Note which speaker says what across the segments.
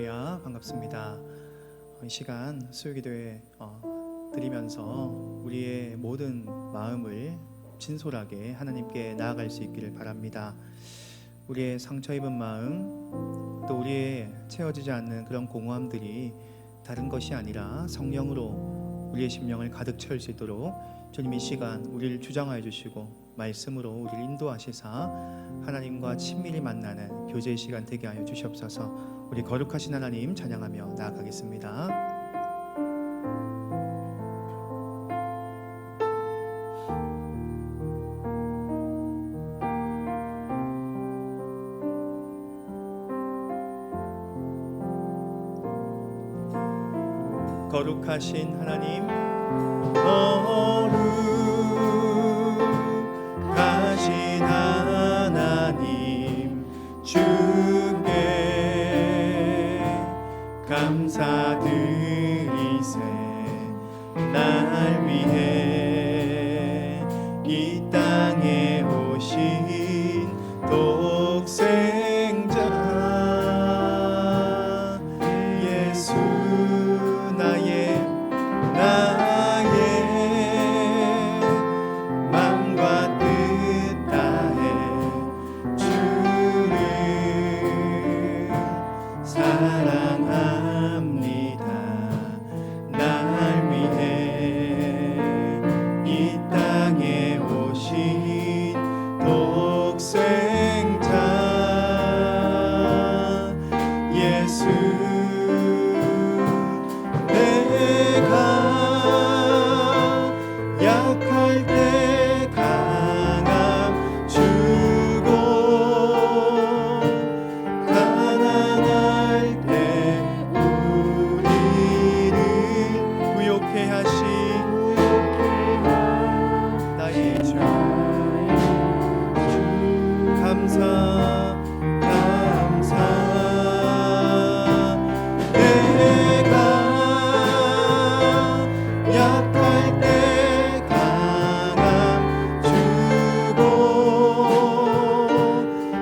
Speaker 1: 할렐루야, 반갑습니다. 이 시간 수요기도에 드리면서 우리의 모든 마음을 진솔하게 하나님께 나아갈 수 있기를 바랍니다. 우리의 상처 입은 마음, 또 우리의 채워지지 않는 그런 공허함들이 다른 것이 아니라 성령으로 우리의 심령을 가득 채울 수 있도록 주님 이 시간 우리를 주장하여 주시고 말씀으로 우리를 인도하시사 하나님과 친밀히 만나는 교제의 시간 되게 하여 주시옵소서. 우리 거룩하신 하나님 찬양하며 나아가겠습니다. 거룩하신 하나님, 거룩하신 하나님, 주께 감사드리세. 날 위해 이 땅에 오신 독생자 예수, 나의 맘과 뜻 다해 주를 사랑합니다. 날 위해 이 땅에 오신 독생자 예수, 약할 때 강함 주고 가난할 때 우리를 부욕해 하신 나의 주, 감사 내가 약할 때 강함 주고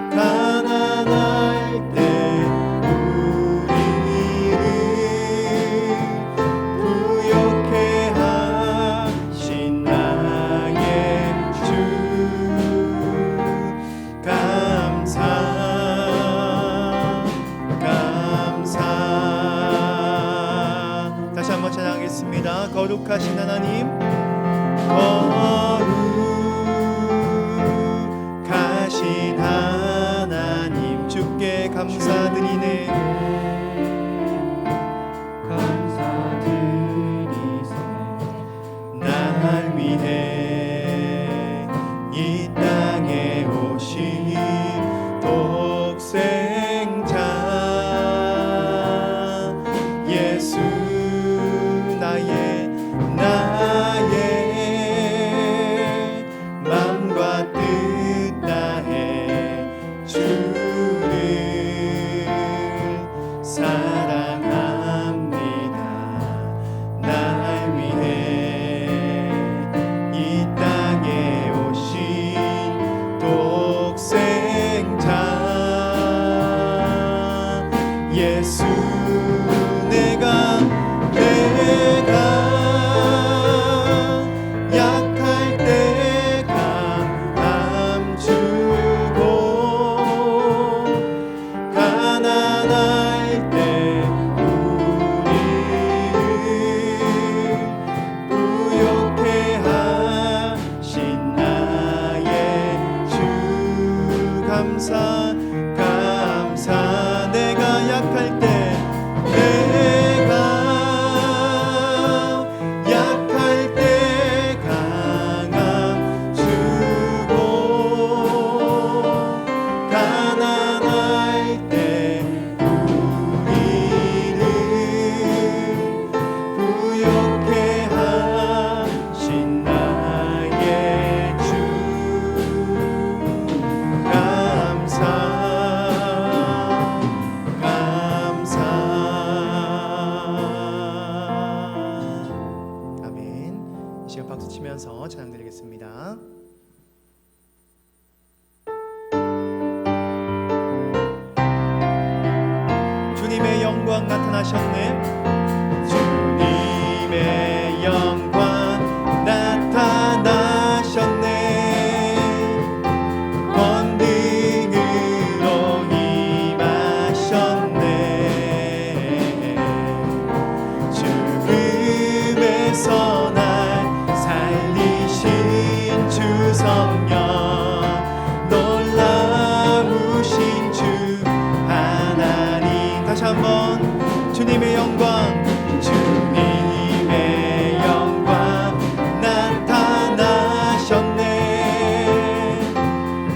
Speaker 1: 가난할 때 우리를 부욕해 하신 나의 주, 감사 다시 한번 찬양하겠습니다. 거룩하신 하나님, 거룩하신 하나님, 주께 감사드리네. 감사드리세. 날 위해 이 땅에 오신 독생자 예수, 나의 맘과 뜻 다해 주를 사랑합니다. 날 위해 이 땅에 오신 독생자 예수, 내가 약할 때 강함 주고 가난할 때 우리를 부욕해 하신 나의 주, 감사 내가 약할 때 강함 주고 가난할 때 우리를 부욕해 하신 나의 주, 감사 아멘. 이 시간 박수 치면서 찬양 드리겠습니다. 주님의 영광 나타나셨네. 주님의 영광 나타나셨네. 권능으로 임하셨네. 죽음에서 날 살리신 주 성령, 놀라우신 주 하나님. 다시 한번 주님의 영광, 주님의 영광 나타나셨네.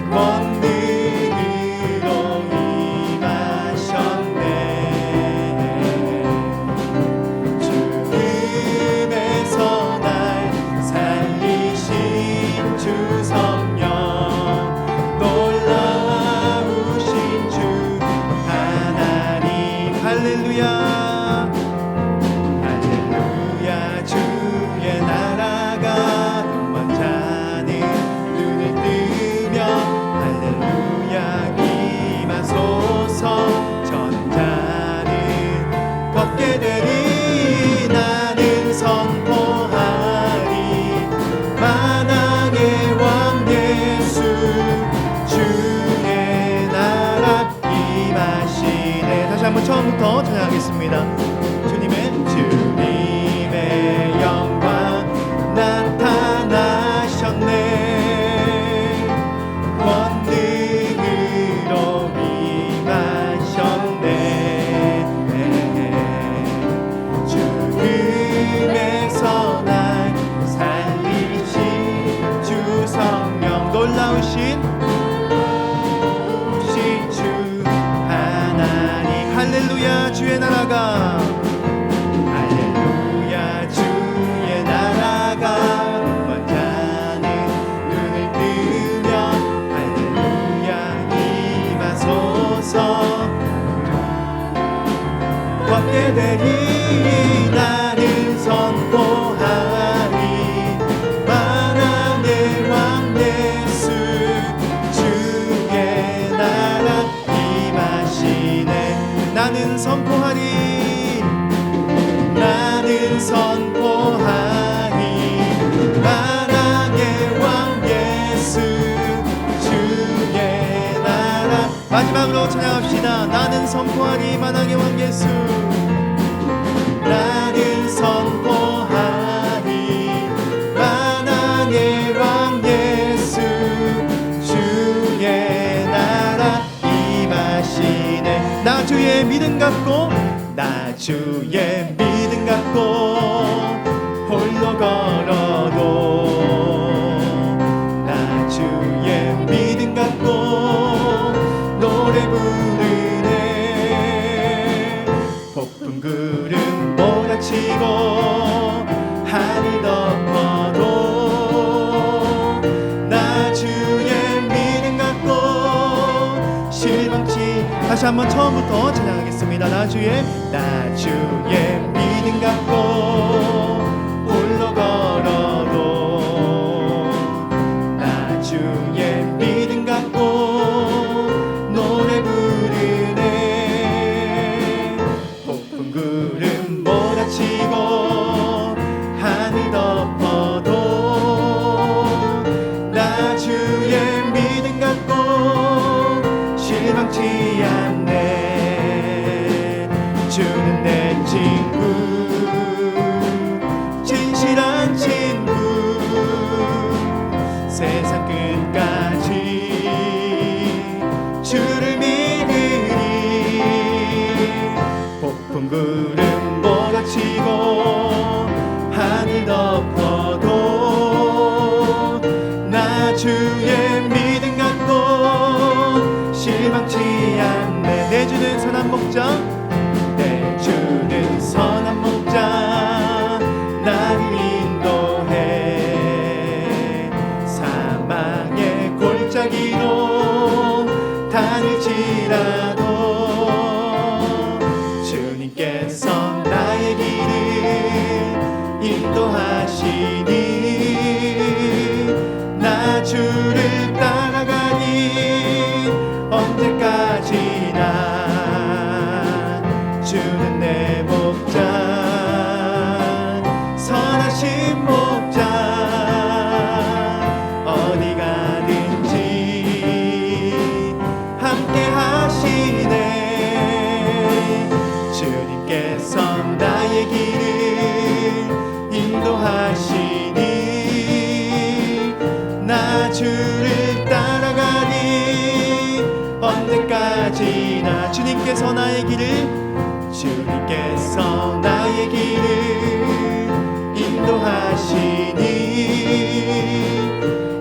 Speaker 1: 권능으로 임하셨네. 죽음에서 날 살리신 주 성령, 놀라우신 주 하나님. 할렐루야. 할렐루야. 주의 나라가 먼자는 눈을 뜨며 할렐루야 임하소서. 전자는 걷게 되리. 나는 선포하리 만왕의 왕 예수, 주의 나라 임하시네. 다시 한번 처음부터 찬양하겠습니다. 주님의 영광 나타나셨네. 권능으로 임하셨네. 죽음에서 날 살리신 주 성령, 놀라우신 주 하나님. 할렐루야. 주의 나라가, 할렐루야. 주의 나라가 먼자는 눈을 뜨며 할렐루야 임하소서. 걷게 되리. 나는 선포하리 만왕의 왕 예수, 주의 나라 임하시네. 나는 선포하리. 나는 선포하리 만왕의 왕 예수, 주의 나라. 마지막으로 찬양합시다. 나는 선포하리 만왕의 왕 예수. 나는 선포하리 만왕의 왕 예수, 주의 나라 임하시네. 나 주의 믿음 갖고, 나 주의 믿음 갖고 홀로 걸어도, 나 주의 믿음 갖고 노래 부르네. 폭풍 구름 몰아치고 하늘 덮어도 나 주의 믿음 갖고 실망치. 다시 한번 처음부터 찬양하겠습니다. 나 주의 믿음 갖고 홀로 걸어도, 나 주의 믿음 갖고 노래 부르네. 폭풍 구름 몰아치고 하늘 덮어도 나 주의 믿음 갖고 실망치 않네. 주는 내 친구, 진실한 친구. 세상 끝까지 주를 믿으리. 폭풍 구름 몰아치고 하늘 덮어도 나 주의 믿음 갖고 실망치 않네. 내 주는 선한 목자, 내 주는 선한 목자. 나를 인도해. 사망의 골짜기로 다닐지라도 주님께서 나의 길을 인도하시니 나 주를 따라가니 언제까지나 주는 내 주님께서 나의 길을 인도하시니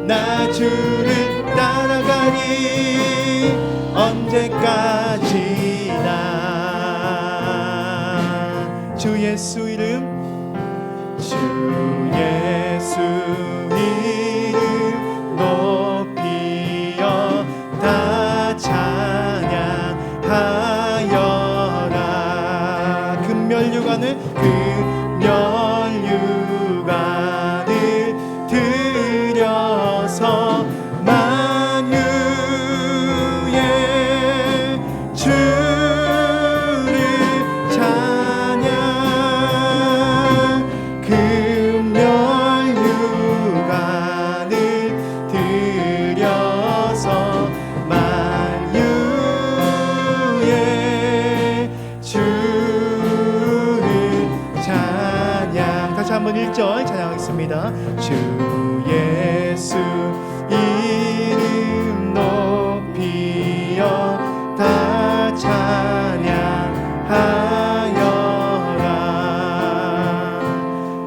Speaker 1: 나 주를 따라가리 언제까지나. 주 예수 이름 높이여 다 찬양하여라. 금멸류관을 들여서 만유의 주를 찬양. 금멸류관을 들여서 만유의 주를 찬양. 다시 한번 1절 찬양하겠습니다. 주 예수 이름 높이여 다 찬양하여라.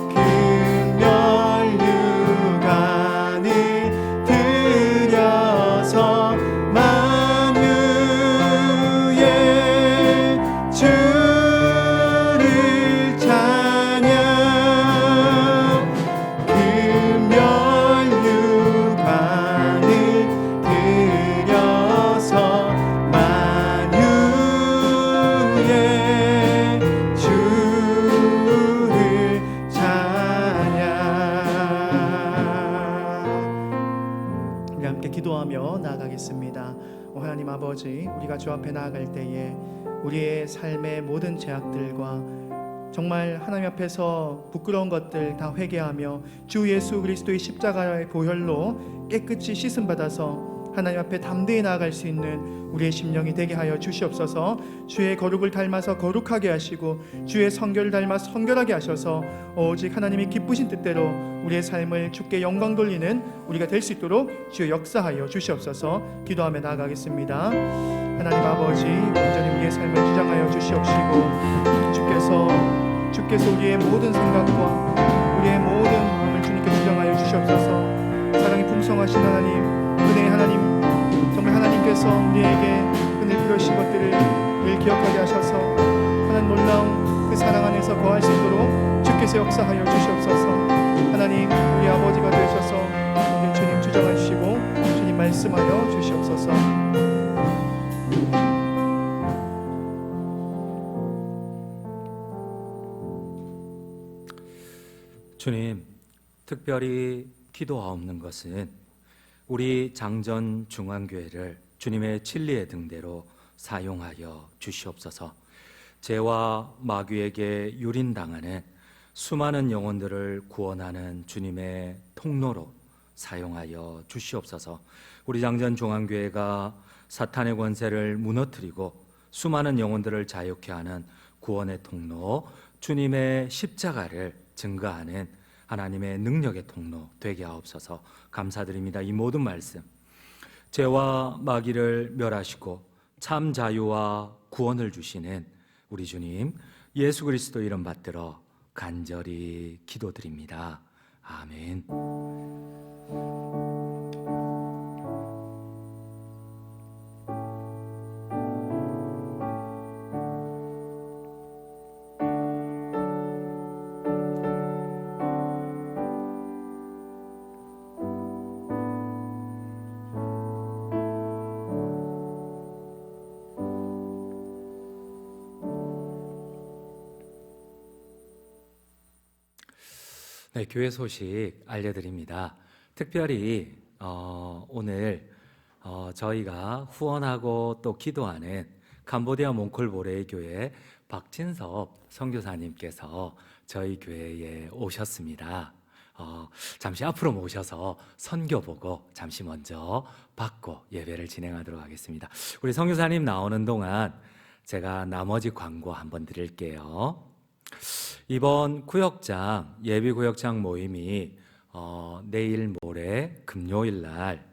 Speaker 1: 금멸류관을 들여서 만유의 주를 찬양. 금멸류관을 들여서 만유의 주를 찬양. 우리 함께 기도하며 나아가겠습니다. 하나님 아버지, 우리가 주 앞에 나아갈 때에 우리의 삶의 모든 죄악들과 정말 하나님 앞에서 부끄러운 것들 다 회개하며 주 예수 그리스도의 십자가의 보혈로 깨끗이 씻음 받아서 하나님 앞에 담대히 나아갈 수 있는 우리의 심령이 되게 하여 주시옵소서. 주의 거룩을 닮아서 거룩하게 하시고 주의 성결을 닮아서 성결하게 하셔서 오직 하나님이 기쁘신 뜻대로 우리의 삶을 주께 영광 돌리는 우리가 될 수 있도록 주의 역사하여 주시옵소서. 기도하며 나아가겠습니다. 하나님 아버지, 온전히 우리의 삶을 주장하여 주시옵시고 주께서 우리의 모든 생각과 우리의 모든 마음을 주님께 주장하여 주시옵소서. 사랑이 풍성하신 하나님, 은혜의 하나님, 정말 하나님께서 우리에게 은혜 베푸신 것들을 늘 기억하게 하셔서 하나님 놀라운 그 사랑 안에서 거할 수 있도록 주께서 역사하여 주시옵소서. 하나님, 우리 아버지가 되셔서 우리 주님 주장하시고 주님 말씀하여 주시옵소서.
Speaker 2: 주님, 특별히 기도하옵는 것은 우리 장전 중앙교회를 주님의 진리의 등대로 사용하여 주시옵소서. 죄와 마귀에게 유린당하는 수많은 영혼들을 구원하는 주님의 통로로 사용하여 주시옵소서. 우리 장전 중앙교회가 사탄의 권세를 무너뜨리고 수많은 영혼들을 자유케 하는 구원의 통로, 주님의 십자가를 증거하는 하나님의 능력의 통로 되게 하옵소서. 감사드립니다. 이 모든 말씀, 죄와 마귀를 멸하시고 참 자유와 구원을 주시는 우리 주님 예수 그리스도 이름 받들어 간절히 기도드립니다. 아멘. 네, 교회 소식 알려드립니다. 특별히 오늘 저희가 후원하고 또 기도하는 캄보디아 몽골보레이 교회 박진섭 선교사님께서 저희 교회에 오셨습니다. 잠시 앞으로 모셔서 선교 보고 잠시 먼저 받고 예배를 진행하도록 하겠습니다. 우리 선교사님 나오는 동안 제가 나머지 광고 한번 드릴게요. 이번 구역장 예비구역장 모임이 내일 모레 금요일 날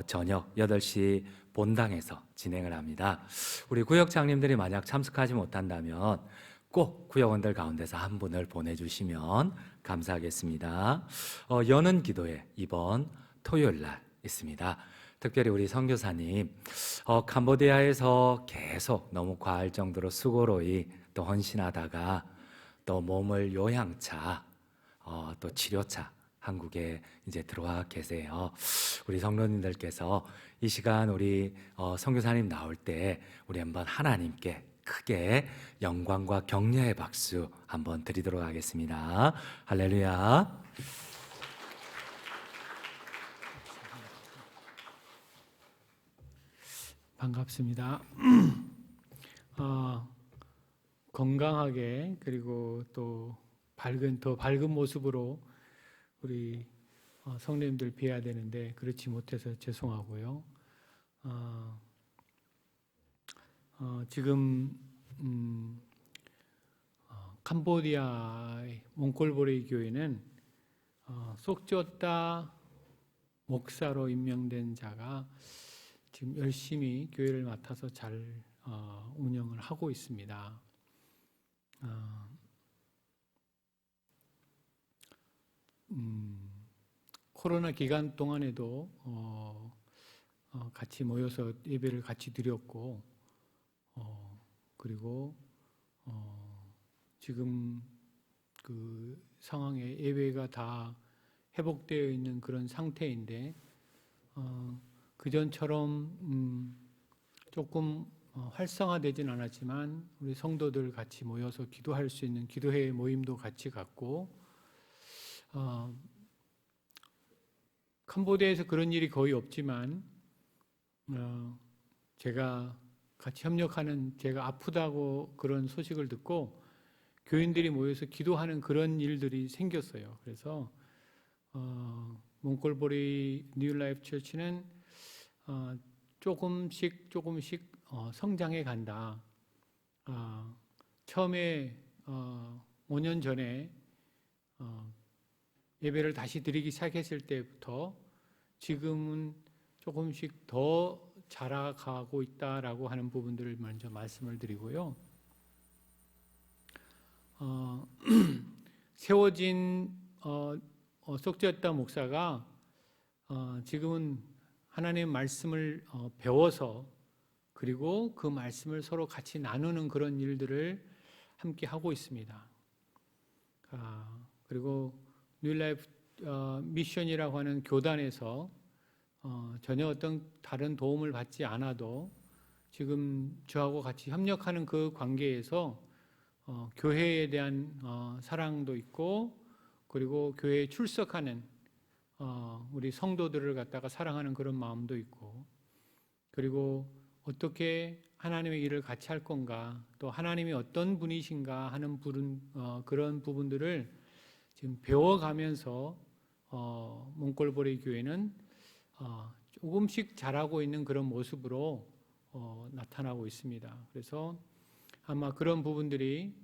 Speaker 2: 저녁 8시 본당에서 진행을 합니다. 우리 구역장님들이 만약 참석하지 못한다면 꼭 구역원들 가운데서 한 분을 보내주시면 감사하겠습니다. 여는 기도회 이번 토요일 날 있습니다. 특별히 우리 선교사님 캄보디아에서 계속 너무 과할 정도로 수고로이 또 헌신하다가 또 몸을 요양차 또 치료차 한국에 이제 들어와 계세요. 우리 성도님들께서 이 시간 우리 선교사님 나올 때 우리 한번 하나님께 크게 영광과 격려의 박수 한번 드리도록 하겠습니다. 할렐루야.
Speaker 3: 반갑습니다. 건강하게 그리고 또 더 밝은 모습으로 우리 성도님들 뵈야 되는데 그렇지 못해서 죄송하고요. 지금 캄보디아의 몽골보레이 교회는 속죄었다 목사로 임명된 자가 지금 열심히 교회를 맡아서 잘 운영을 하고 있습니다. 코로나 기간 동안에도 같이 모여서 예배를 같이 드렸고 그리고 지금 그 상황에 예배가 다 회복되어 있는 그런 상태인데 그전처럼 조금 활성화되진 않았지만 우리 성도들 같이 모여서 기도할 수 있는 기도회 모임도 같이 갖고 캄보디아에서 그런 일이 거의 없지만 제가 같이 협력하는 제가 아프다고 그런 소식을 듣고 교인들이 모여서 기도하는 그런 일들이 생겼어요. 그래서 몽골보리 뉴라이프 처치는 조금씩 성장해 간다. 처음에 5년 전에 예배를 다시 드리기 시작했을 때부터 지금은 조금씩 더 자라가고 있다라고 하는 부분들을 먼저 말씀을 드리고요. 세워진 속죄였다 목사가 지금은 하나님의 말씀을 배워서 그리고 그 말씀을 서로 같이 나누는 그런 일들을 함께 하고 있습니다. 그리고 뉴라이프 미션이라고 하는 교단에서 전혀 어떤 다른 도움을 받지 않아도 지금 저하고 같이 협력하는 그 관계에서 교회에 대한 사랑도 있고 그리고 교회에 출석하는 우리 성도들을 갖다가 사랑하는 그런 마음도 있고 그리고 어떻게 하나님의 일을 같이 할 건가 또 하나님이 어떤 분이신가 하는 그런 부분들을 지금 배워가면서 몽골보리 교회는 조금씩 자라고 있는 그런 모습으로 나타나고 있습니다. 그래서 아마 그런 부분들이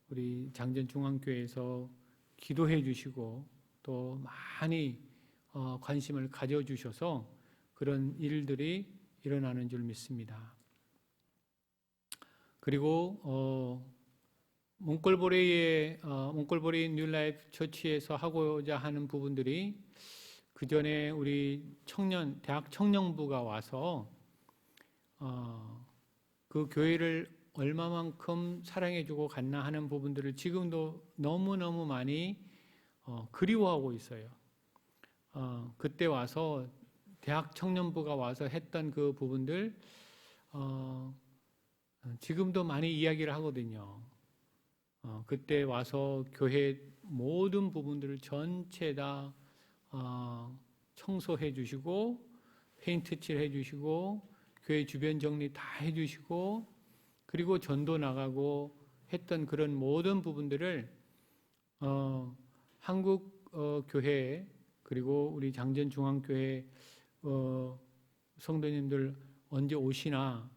Speaker 3: 우리 장전중앙교회에서 기도해 주시고 또 많이 관심을 가져주셔서 그런 일들이 일어나는 줄 믿습니다. 그리고 몽골보리 뉴라이프 처치에서 하고자 하는 부분들이 그 전에 우리 대학 청년부가 와서 그 교회를 얼마만큼 사랑해주고 갔나 하는 부분들을 지금도 너무너무 많이 그리워하고 있어요. 그때 와서 대학 청년부가 와서 했던 그 부분들 지금도 많이 이야기를 하거든요. 그때 와서 교회 모든 부분들을 전체 다 청소해 주시고 페인트 칠해 주시고 교회 주변 정리 다 해주시고 그리고 전도 나가고 했던 그런 모든 부분들을 한국 교회 그리고 우리 장전중앙교회 성도님들 언제 오시나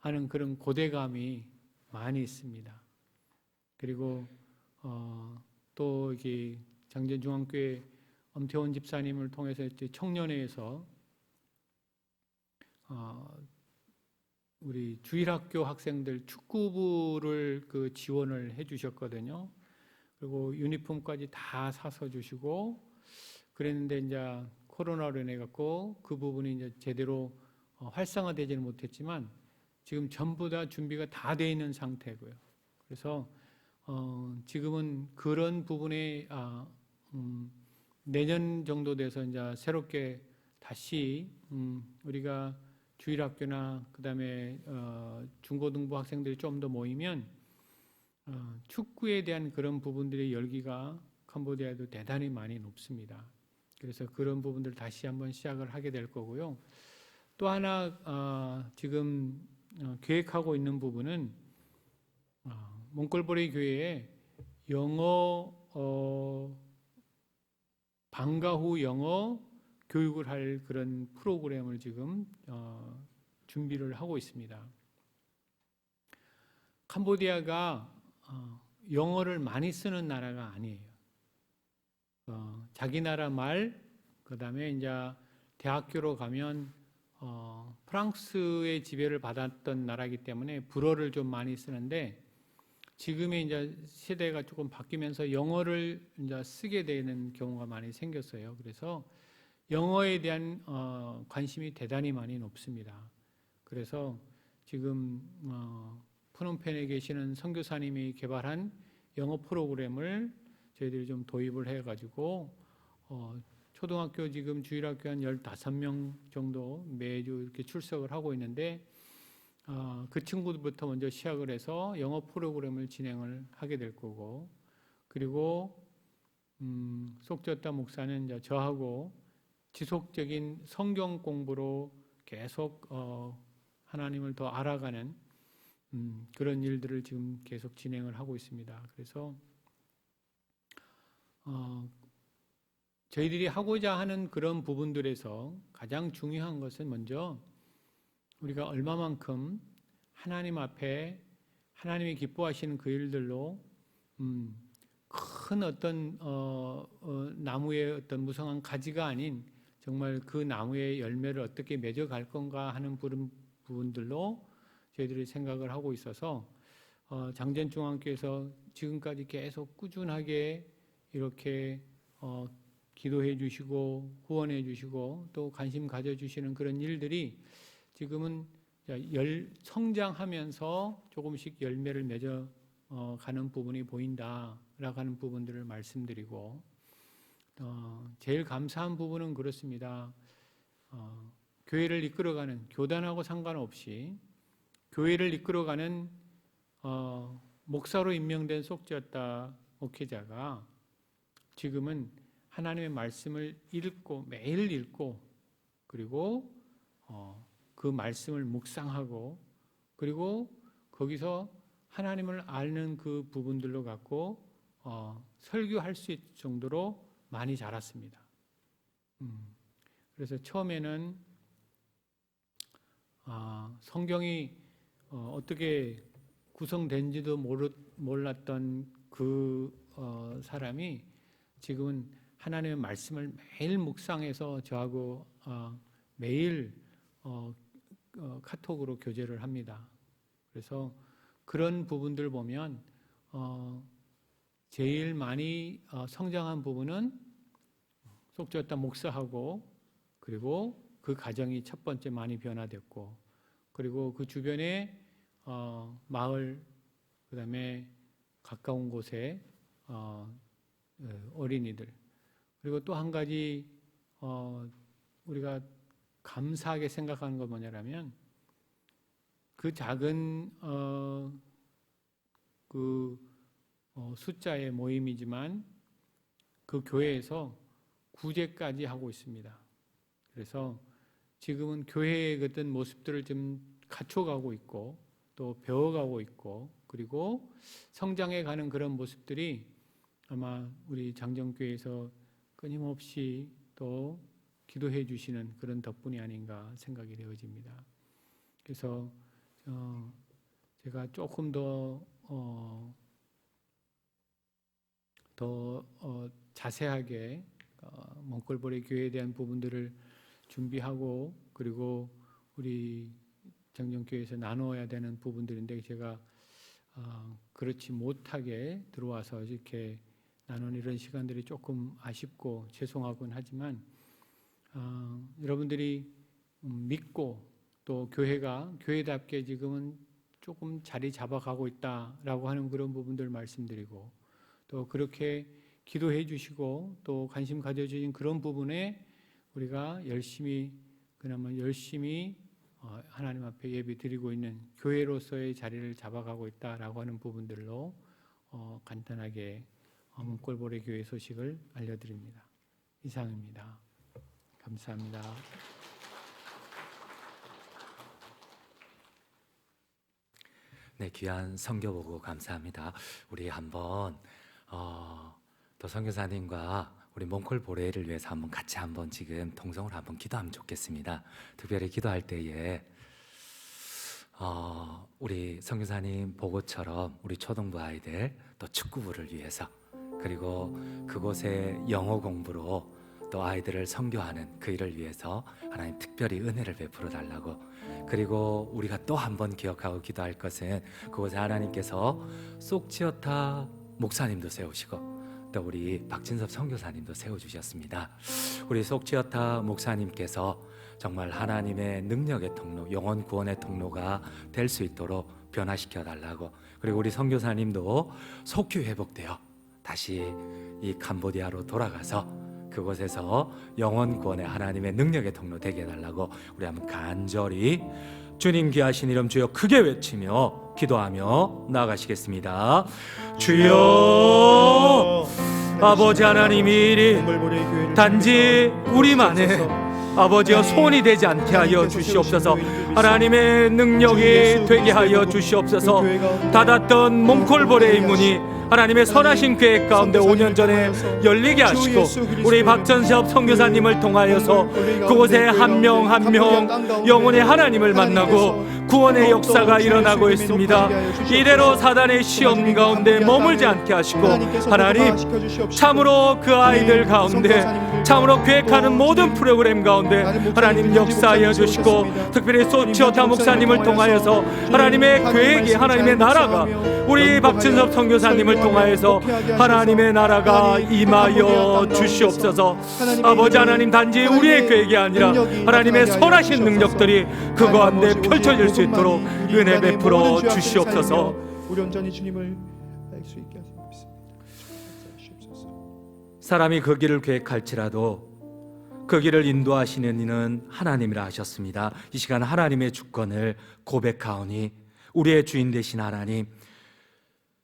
Speaker 3: 하는 그런 고대감이 많이 있습니다. 그리고 또 이게 장전중앙교회 엄태원 집사님을 통해서 청년회에서 우리 주일학교 학생들 축구부를 그 지원을 해주셨거든요. 그리고 유니폼까지 다 사서 주시고 그랬는데 이제 코로나로 인해 갖고 그 부분이 이제 제대로 활성화되지는 못했지만 지금 전부 다 준비가 다 돼 있는 상태고요. 그래서 지금은 그런 부분에 내년 정도 돼서 이제 새롭게 다시 우리가 주일학교나 그다음에 중고등부 학생들이 좀 더 모이면 축구에 대한 그런 부분들의 열기가 캄보디아에도 대단히 많이 높습니다. 그래서 그런 부분들 다시 한번 시작을 하게 될 거고요. 또 하나 지금 계획하고 있는 부분은 몽골보리 교회에 영어 방과 후 영어 교육을 할 그런 프로그램을 지금 준비를 하고 있습니다. 캄보디아가 영어를 많이 쓰는 나라가 아니에요. 자기 나라 말, 그 다음에 이제 대학교로 가면 프랑스의 지배를 받았던 나라이기 때문에 불어를 좀 많이 쓰는데 지금의 이제 시대가 조금 바뀌면서 영어를 이제 쓰게 되는 경우가 많이 생겼어요. 그래서 영어에 대한 관심이 대단히 많이 높습니다. 그래서 지금 푸놈펜에 계시는 선교사님이 개발한 영어 프로그램을 저희들이 좀 도입을 해가지고 초등학교 지금 주일학교 한 15명 정도 매주 이렇게 출석을 하고 있는데 그 친구들부터 먼저 시작을 해서 영어 프로그램을 진행을 하게 될 거고 그리고 속죄었다 목사는 이제 저하고 지속적인 성경 공부로 계속 하나님을 더 알아가는 그런 일들을 지금 계속 진행을 하고 있습니다. 그래서 저희들이 하고자 하는 그런 부분들에서 가장 중요한 것은 먼저 우리가 얼마만큼 하나님 앞에 하나님이 기뻐하시는 그 일들로 큰 어떤 나무의 어떤 무성한 가지가 아닌 정말 그 나무의 열매를 어떻게 맺어갈 건가 하는 부분들로 저희들이 생각을 하고 있어서 장전중앙교에서 지금까지 계속 꾸준하게 이렇게 기도해 주시고 후원해 주시고 또 관심 가져주시는 그런 일들이 지금은 성장하면서 조금씩 열매를 맺어 가는 부분이 보인다라고 하는 부분들을 말씀드리고 제일 감사한 부분은 그렇습니다. 교회를 이끌어가는 교단하고 상관없이 교회를 이끌어가는 목사로 임명된 속죄었다 목회자가 지금은 하나님의 말씀을 읽고 매일 읽고 그리고 그 말씀을 묵상하고 그리고 거기서 하나님을 아는 그 부분들로 갖고 설교할 수 있을 정도로 많이 자랐습니다. 그래서 처음에는 성경이 어떻게 구성된지도 몰랐던 그 사람이 지금은 하나님의 말씀을 매일 묵상해서 저하고 매일 카톡으로 교제를 합니다. 그래서 그런 부분들 보면 제일 많이 성장한 부분은 속죄었다 목사하고 그리고 그 가정이 첫 번째 많이 변화됐고 그리고 그 주변에 마을 그다음에 가까운 곳에 어린이들 그리고 또 한 가지 우리가 감사하게 생각하는 건 뭐냐면 그 작은 숫자의 모임이지만 그 교회에서 구제까지 하고 있습니다. 그래서 지금은 교회의 어떤 모습들을 좀 갖춰가고 있고 또 배워가고 있고 그리고 성장해 가는 그런 모습들이 아마 우리 장정교회에서 끊임없이 또 기도해 주시는 그런 덕분이 아닌가 생각이 되어집니다. 그래서 제가 조금 더 자세하게 몽골보리 교회에 대한 부분들을 준비하고 그리고 우리 정정교회에서 나누어야 되는 부분들인데 제가 그렇지 못하게 들어와서 이렇게 나누는 이런 시간들이 조금 아쉽고 죄송하곤 하지만 여러분들이 믿고 또 교회가 교회답게 지금은 조금 자리 잡아가고 있다라고 하는 그런 부분들 말씀드리고 또 그렇게 기도해 주시고 또 관심 가져주신 그런 부분에 우리가 그나마 열심히 하나님 앞에 예배 드리고 있는 교회로서의 자리를 잡아가고 있다라고 하는 부분들로 간단하게 문골보레 교회 소식을 알려드립니다. 이상입니다. 감사합니다.
Speaker 2: 네, 귀한 선교 보고 감사합니다. 우리 한번 또 선교사님과 우리 몽골보레를 위해서 한번 같이 한번 지금 동성으로 한번 기도하면 좋겠습니다. 특별히 기도할 때에 우리 선교사님 보고처럼 우리 초등부 아이들 또 축구부를 위해서 그리고 그곳에 영어 공부로 또 아이들을 선교하는 그 일을 위해서 하나님 특별히 은혜를 베풀어 달라고 그리고 우리가 또 한 번 기억하고 기도할 것은 그곳에 하나님께서 쏙지어타 목사님도 세우시고 또 우리 박진섭 선교사님도 세워주셨습니다. 우리 쏙지어타 목사님께서 정말 하나님의 능력의 통로, 영혼 구원의 통로가 될 수 있도록 변화시켜 달라고 그리고 우리 선교사님도 속히 회복되어 다시 이 캄보디아로 돌아가서 그곳에서 영혼 구원의 하나님의 능력의 통로 되게 해달라고 우리 한번 간절히 주님 귀하신 이름 주여 크게 외치며 기도하며 나아가시겠습니다. 주여 아버지 하나님 이 일이 단지 우리만의 아버지여 손이 되지 않게 하여 주시옵소서. 하나님의 능력이 되게 하여 주시옵소서. 닫았던 몽골보레의 문이 하나님의 선하신 계획 가운데 5년 전에 열리게 하시고 우리 박전섭 선교사님을 통하여서 그곳에 한 명 한 명 영혼의 하나님을 만나고 구원의 역사가 일어나고 있습니다. 이대로 사단의 시험 가운데 머물지 않게 하시고 하나님 참으로 그 아이들 가운데 참으로 계획하는 모든 프로그램 가운데 하나님 역사하여 주시고 특별히 쏙지어타 목사님을 통하여서 하나님의 계획이 하나님의 나라가 우리 박진섭 선교사님을 통하여서 하나님의 나라가 임하여 주시옵소서. 아버지 하나님 단지 우리의 계획이 아니라 하나님의 선하신 능력들이 그 가운데 펼쳐질 수 있도록 은혜 베풀어 주시옵소서.
Speaker 1: 우리 온전히 주님을 알 수 있게 하시옵소서.
Speaker 2: 사람이 그 길을 계획할지라도 그 길을 인도하시는 이는 하나님이라 하셨습니다. 이 시간 하나님의 주권을 고백하오니 우리의 주인 되신 하나님,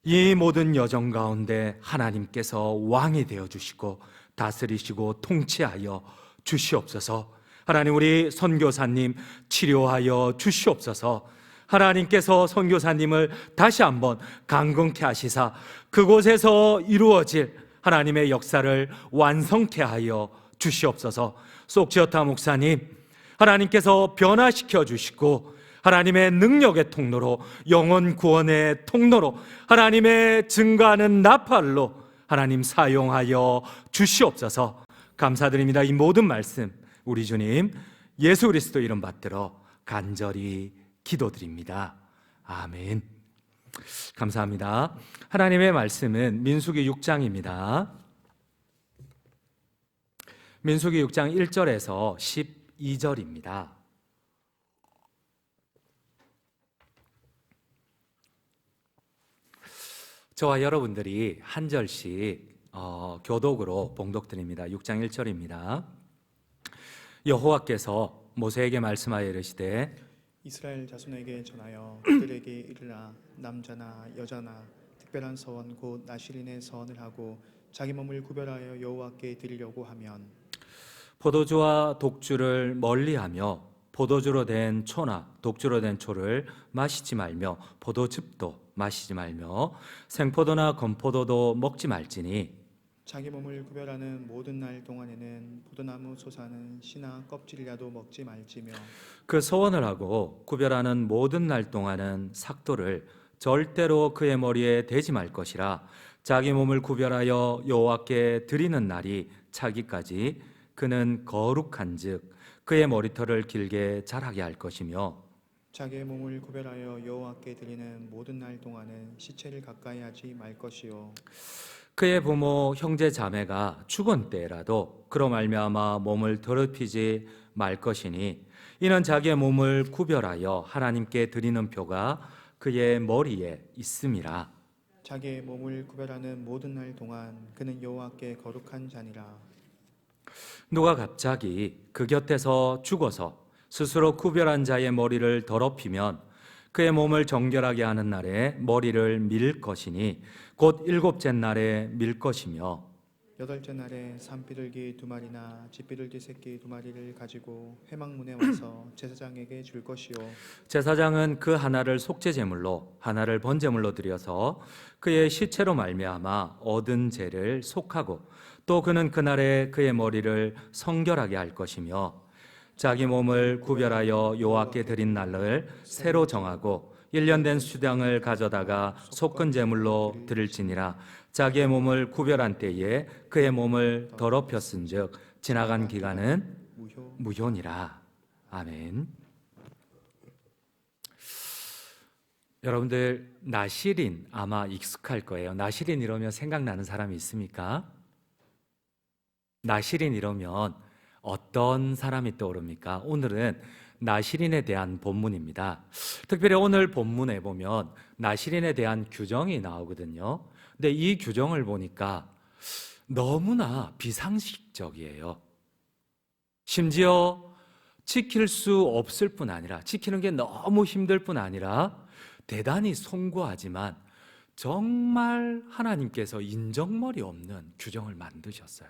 Speaker 2: 이 모든 여정 가운데 하나님께서 왕이 되어주시고 다스리시고 통치하여 주시옵소서. 하나님 우리 선교사님 치료하여 주시옵소서. 하나님께서 선교사님을 다시 한번 강건케 하시사 그곳에서 이루어질 하나님의 역사를 완성케 하여 주시옵소서. 쏙지어타 목사님 하나님께서 변화시켜 주시고 하나님의 능력의 통로로 영혼 구원의 통로로 하나님의 증거하는 나팔로 하나님 사용하여 주시옵소서. 감사드립니다. 이 모든 말씀 우리 주님 예수 그리스도 이름 받들어 간절히 기도드립니다. 아멘. 감사합니다. 하나님의 말씀은 민수기 6장입니다. 민수기 6장 1절에서 12절입니다. 저와 여러분들이 한 절씩 교독으로 봉독드립니다. 6장 1절입니다. 여호와께서 모세에게 말씀하여 이르시되
Speaker 1: 이스라엘 자손에게 전하여 그들에게 이르라. 남자나 여자나 특별한 서원 곧 나실인의 서원을 하고 자기 몸을 구별하여 여호와께 드리려고 하면
Speaker 2: 포도주와 독주를 멀리하며 포도주로 된 초나 독주로 된 초를 마시지 말며 포도즙도 마시지 말며 생포도나 건포도도 먹지 말지니
Speaker 1: 자기 몸을 구별하는 모든 날 동안에는 포도나무 솟아는 씨나 껍질이라도 먹지 말지며
Speaker 2: 그 서원을 하고 구별하는 모든 날 동안은 삭도를 절대로 그의 머리에 대지 말 것이라. 자기 몸을 구별하여 여호와께 드리는 날이 차기까지 그는 거룩한즉 그의 머리털을 길게 자라게 할 것이며
Speaker 1: 자기의 몸을 구별하여 여호와께 드리는 모든 날 동안은 시체를 가까이 하지 말 것이요
Speaker 2: 그의 부모 형제 자매가 죽은 때라도 그로 말미암아 몸을 더럽히지 말 것이니 이는 자기의 몸을 구별하여 하나님께 드리는 표가 그의 머리에 있음이라.
Speaker 1: 자기의 몸을 구별하는 모든 날 동안 그는 여호와께 거룩한 자니라.
Speaker 2: 누가 갑자기 그 곁에서 죽어서 스스로 구별한 자의 머리를 더럽히면 그의 몸을 정결하게 하는 날에 머리를 밀 것이니 곧 일곱째 날에 밀 것이며
Speaker 1: 여덟째 날에 산비둘기 2마리나 집비둘기 새끼 2마리를 가지고 회막문에 와서 제사장에게 줄 것이요
Speaker 2: 제사장은 그 하나를 속죄 제물로 하나를 번제물로 드려서 그의 시체로 말미암아 얻은 죄를 속하고 또 그는 그날에 그의 머리를 성결하게 할 것이며 자기 몸을 구별하여 여호와께 드린 날을 새로 정하고 1년 된 수량을 가져다가 속건 제물로 드릴지니라. 자기의 몸을 구별한 때에 그의 몸을 더럽혔은즉 지나간 기간은
Speaker 1: 무효
Speaker 2: 무효니라. 아멘. 여러분들 나시린 아마 익숙할 거예요. 나시린 이러면 생각나는 사람이 있습니까? 나시린 이러면 어떤 사람이 떠오릅니까? 오늘은 나시린에 대한 본문입니다. 특별히 오늘 본문에 보면 나시린에 대한 규정이 나오거든요. 근데 이 규정을 보니까 너무나 비상식적이에요. 심지어 지킬 수 없을 뿐 아니라 지키는 게 너무 힘들 뿐 아니라 대단히 송구하지만 정말 하나님께서 인정머리 없는 규정을 만드셨어요.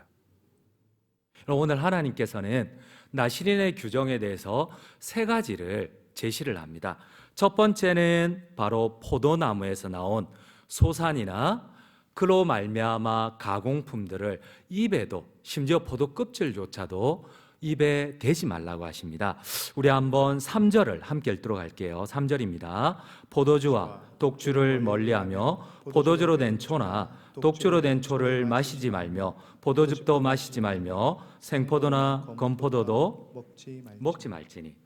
Speaker 2: 오늘 하나님께서는 나시린의 규정에 대해서 3가지를 제시를 합니다. 첫 번째는 바로 포도나무에서 나온 소산이나 그로 말미암아 가공품들을 입에도 심지어 포도 껍질조차도 입에 대지 말라고 하십니다. 우리 한번 3절을 함께 읽도록 할게요. 3절입니다. 포도주와 독주를 멀리하며 포도주로 된 초나 독주로 된 초를 마시지 말며 포도즙도 마시지 말며 생포도나 건포도도 먹지 말지니.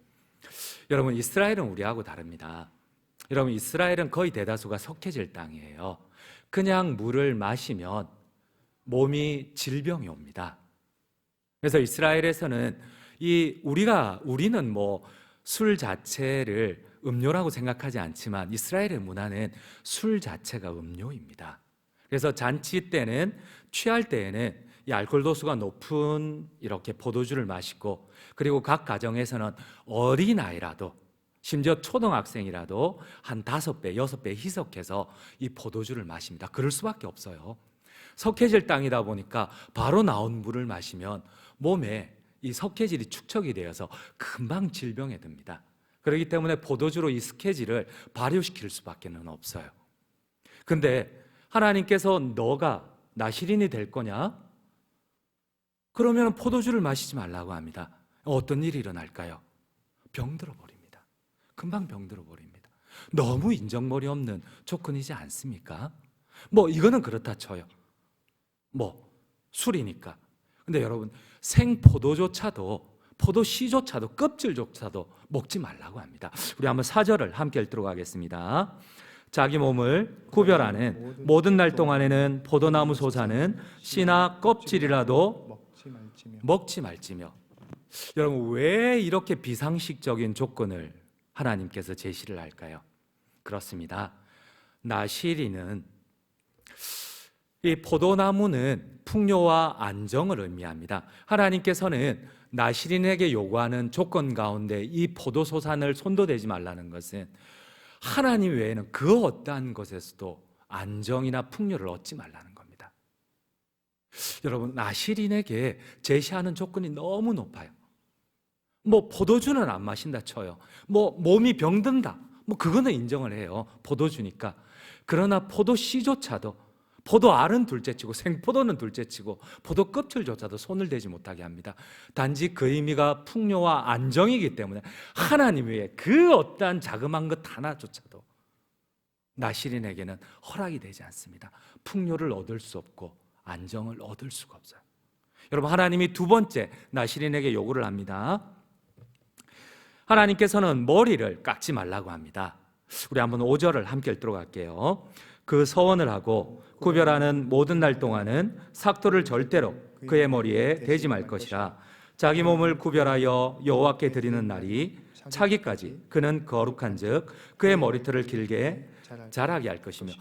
Speaker 2: 여러분 이스라엘은 우리하고 다릅니다. 여러분 이스라엘은 거의 대다수가 석회질 땅이에요. 그냥 물을 마시면 몸이 질병이 옵니다. 그래서 이스라엘에서는 우리는 뭐 술 자체를 음료라고 생각하지 않지만 이스라엘의 문화는 술 자체가 음료입니다. 그래서 잔치 때는 취할 때에는 이 알코올 도수가 높은 이렇게 포도주를 마시고 그리고 각 가정에서는 어린아이라도 심지어 초등학생이라도 한 5배, 6배 희석해서 이 포도주를 마십니다. 그럴 수밖에 없어요. 석회질 땅이다 보니까 바로 나온 물을 마시면 몸에 이 석회질이 축적이 되어서 금방 질병에 듭니다. 그렇기 때문에 포도주로 이 석회질을 발효시킬 수밖에 없어요. 근데 하나님께서 너가 나시린이 될 거냐? 그러면 포도주를 마시지 말라고 합니다. 어떤 일이 일어날까요? 병들어 버립니다. 금방 병들어 버립니다. 너무 인정머리 없는 조건이지 않습니까? 뭐 이거는 그렇다 쳐요. 뭐 술이니까. 근데 여러분 생포도조차도 포도씨조차도 껍질조차도 먹지 말라고 합니다. 우리 한번 4절을 함께 읽도록 하겠습니다. 자기 몸을 구별하는 모든 날 동안에는 포도나무 소사는 씨나 껍질이라도 먹지 말지며. 여러분 왜 이렇게 비상식적인 조건을 하나님께서 제시를 할까요? 그렇습니다. 나시린은 이 포도나무는 풍요와 안정을 의미합니다. 하나님께서는 나시린에게 요구하는 조건 가운데 이 포도소산을 손도 대지 말라는 것은 하나님 외에는 그 어떠한 것에서도 안정이나 풍요를 얻지 말라는 겁니다. 여러분 나시린에게 제시하는 조건이 너무 높아요. 뭐 포도주는 안 마신다 쳐요. 뭐 몸이 병든다. 뭐 그거는 인정을 해요. 포도주니까. 그러나 포도씨조차도 포도알은 둘째치고 생포도는 둘째치고 포도 껍질조차도 손을 대지 못하게 합니다. 단지 그 의미가 풍요와 안정이기 때문에 하나님 외에 그 어떠한 자그마한 것 하나조차도 나시린에게는 허락이 되지 않습니다. 풍요를 얻을 수 없고 안정을 얻을 수가 없어요. 여러분 하나님이 두 번째 나시린에게 요구를 합니다. 하나님께서는 머리를 깎지 말라고 합니다. 우리 한번 5절을 함께 읽도록 할게요. 그 서원을 하고 구별하는 모든 날 동안은 삭도를 절대로 그의 머리에 대지 말 것이라. 자기 몸을 구별하여 여호와께 드리는 날이 차기까지 그는 거룩한즉 그의 머리털을 길게 자라게 할 것이며.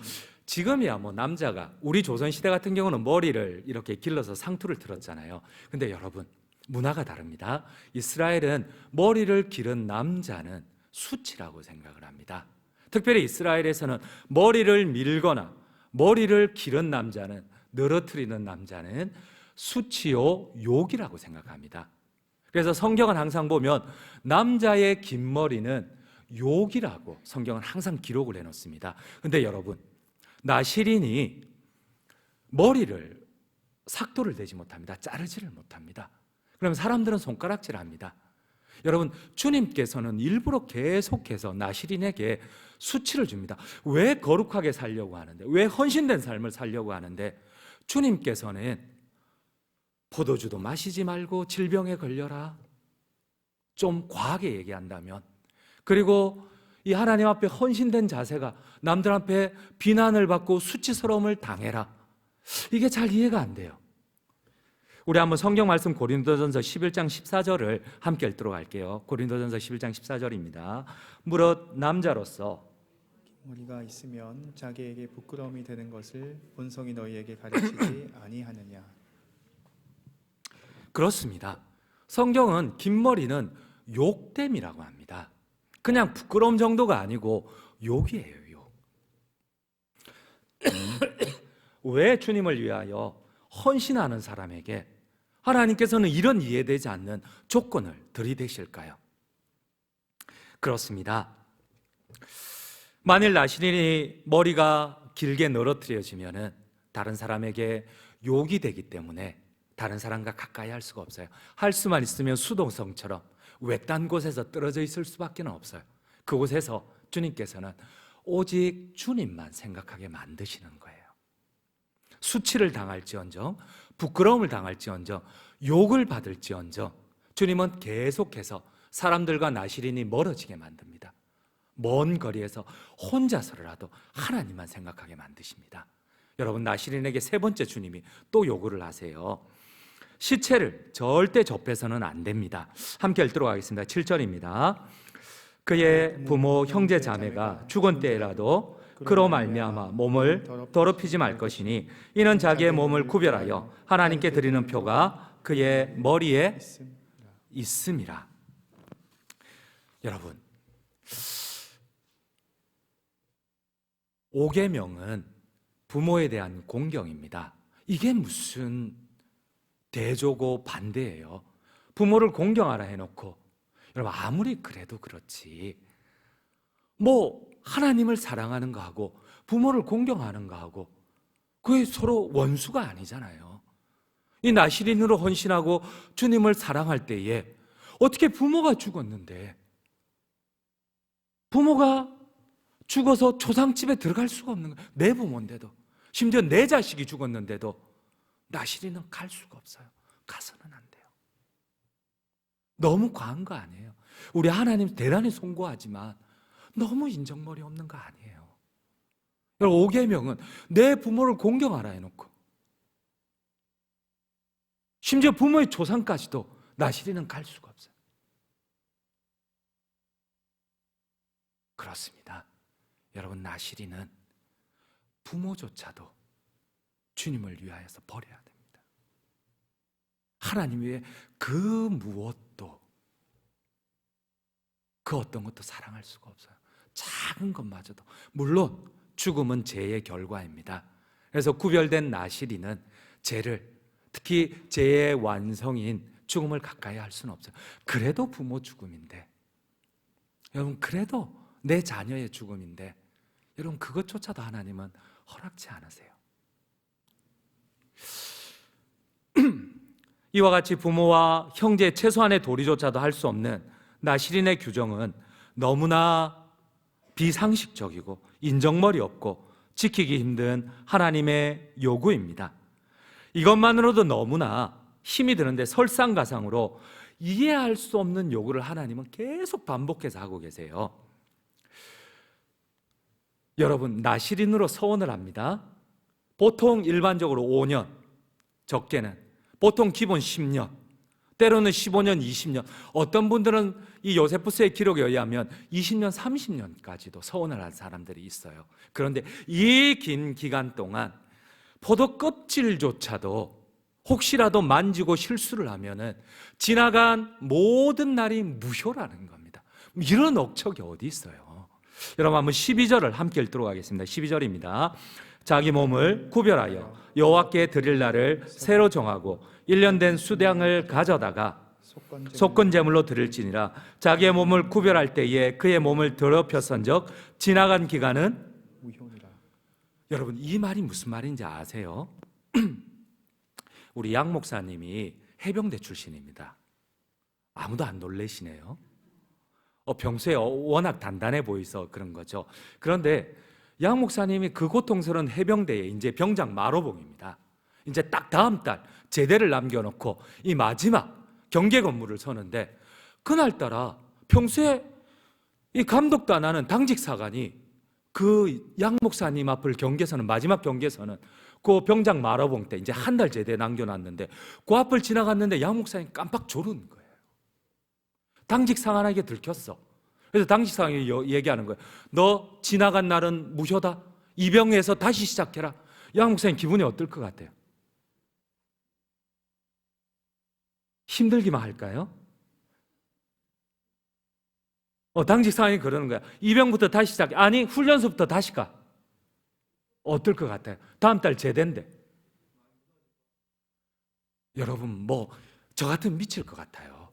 Speaker 2: 지금이야 뭐 남자가, 우리 조선시대 같은 경우는 머리를 이렇게 길러서 상투를 틀었잖아요. 근데 여러분, 문화가 다릅니다. 이스라엘은 머리를 기른 남자는 수치라고 생각을 합니다. 특별히 이스라엘에서는 머리를 밀거나 머리를 기른 남자는, 늘어뜨리는 남자는 수치요 욕이라고 생각합니다. 그래서 성경은 항상 보면 남자의 긴 머리는 욕이라고 성경은 항상 기록을 해놓습니다. 근데 여러분, 나시린이 머리를 삭도를 대지 못합니다. 자르지를 못합니다. 그러면 사람들은 손가락질을 합니다. 여러분, 주님께서는 일부러 계속해서 나시린에게 수치를 줍니다. 왜 거룩하게 살려고 하는데, 왜 헌신된 삶을 살려고 하는데 주님께서는 포도주도 마시지 말고 질병에 걸려라, 좀 과하게 얘기한다면, 그리고 이 하나님 앞에 헌신된 자세가 남들 앞에 비난을 받고 수치스러움을 당해라, 이게 잘 이해가 안 돼요. 우리 한번 성경 말씀 고린도전서 11장 14절을 함께 읽도록 할게요. 고린도전서 11장 14절입니다. 무릇 남자로서
Speaker 1: 머리가 있으면 자기에게 부끄러움이 되는 것을 본성이 너희에게 가르치지 아니하느냐.
Speaker 2: 그렇습니다. 성경은 긴 머리는 욕됨이라고 합니다. 그냥 부끄러움 정도가 아니고 욕이에요, 욕. 왜 주님을 위하여 헌신하는 사람에게 하나님께서는 이런 이해되지 않는 조건을 들이대실까요? 그렇습니다. 만일 나시린이 머리가 길게 늘어뜨려지면은 다른 사람에게 욕이 되기 때문에 다른 사람과 가까이 할 수가 없어요. 할 수만 있으면 수동성처럼 외딴 곳에서 떨어져 있을 수밖에 없어요. 그곳에서 주님께서는 오직 주님만 생각하게 만드시는 거예요. 수치를 당할지언정, 부끄러움을 당할지언정, 욕을 받을지언정 주님은 계속해서 사람들과 나시린이 멀어지게 만듭니다. 먼 거리에서 혼자서라도 하나님만 생각하게 만드십니다. 여러분, 나시린에게 세 번째 주님이 또 요구를 하세요. 시체를 절대 접해서는 안 됩니다. 함께 읽도록 하겠습니다. 7절입니다. 그의 부모 형제 자매가 죽은 때라도 그로 말미암아 몸을 더럽히지 말 것이니 이는 자기의 몸을 구별하여 하나님께 드리는 표가 그의 머리에 있음이라. 여러분, 5계명은 부모에 대한 공경입니다. 이게 무슨 대조고 반대예요. 부모를 공경하라 해놓고, 여러분 아무리 그래도 그렇지 뭐 하나님을 사랑하는 거하고 부모를 공경하는 거하고 그게 서로 원수가 아니잖아요. 이 나시린으로 헌신하고 주님을 사랑할 때에 어떻게 부모가 죽었는데, 부모가 죽어서 조상집에 들어갈 수가 없는 거예요. 내 부모인데도, 심지어 내 자식이 죽었는데도 나시린은 갈 수가 없어요. 가서는 안 돼요. 너무 과한 거 아니에요? 우리 하나님 대단히 송구하지만 너무 인정머리 없는 거 아니에요? 여러분, 5계명은 내 부모를 공경하라 해놓고 심지어 부모의 조상까지도 나시린은 갈 수가 없어요. 그렇습니다. 여러분, 나시린은 부모조차도 주님을 위하여서 버려야 됩니다. 하나님 위에 그 무엇도, 그 어떤 것도 사랑할 수가 없어요. 작은 것마저도. 물론 죽음은 죄의 결과입니다. 그래서 구별된 나시린은 죄를, 특히 죄의 완성인 죽음을 가까이 할 수는 없어요. 그래도 부모 죽음인데, 여러분, 그래도 내 자녀의 죽음인데, 여러분 그것조차도 하나님은 허락치 않으세요. 이와 같이 부모와 형제의 최소한의 도리조차도 할 수 없는 나시린의 규정은 너무나 비상식적이고 인정머리 없고 지키기 힘든 하나님의 요구입니다. 이것만으로도 너무나 힘이 드는데 설상가상으로 이해할 수 없는 요구를 하나님은 계속 반복해서 하고 계세요. 여러분, 나실인으로 서원을 합니다. 보통 일반적으로 5년, 적게는 보통 기본 10년, 때로는 15년, 20년, 어떤 분들은 이 요세푸스의 기록에 의하면 20년, 30년까지도 서원을 한 사람들이 있어요. 그런데 이 긴 기간 동안 포도 껍질조차도 혹시라도 만지고 실수를 하면은 지나간 모든 날이 무효라는 겁니다. 이런 억척이 어디 있어요? 여러분, 한번 12절을 함께 읽도록 하겠습니다. 12절입니다. 자기 몸을 구별하여 여호와께 드릴 날을 새로 정하고 1년 된 수량을 가져다가 속건 제물로 드릴지니라. 자기의 몸을 구별할 때에 그의 몸을 더럽혔은적 지나간 기간은
Speaker 1: 무효니라.
Speaker 2: 여러분, 이 말이 무슨 말인지 아세요? 우리 양 목사님이 해병대 출신입니다. 아무도 안 놀래시네요. 평소에 워낙 단단해 보이서 그런 거죠. 그런데 양 목사님이 그 고통스러운 해병대에 이제 병장 마로봉입니다. 이제 딱 다음 달 제대를 남겨놓고 이 마지막 경계 근무를 서는데, 그날따라 평소에 이 감독도 안 하는 당직 사관이 그 양 목사님 앞을 경계서는, 마지막 경계서는 그 병장 마로봉 때 이제 한 달 제대 남겨놨는데 그 앞을 지나갔는데 양 목사님 깜빡 졸은 거예요. 당직 상관에게 들켰어. 그래서 당직 상관이 얘기하는 거예요. 너 지나간 날은 무효다. 이병에서 다시 시작해라. 양 목사님 기분이 어떨 것 같아요? 힘들기만 할까요? 당직 상관이 그러는 거야. 이병부터 다시 시작해. 아니, 훈련소부터 다시 가. 어떨 것 같아요? 다음 달 제대인데. 여러분, 저 같으면 미칠 것 같아요.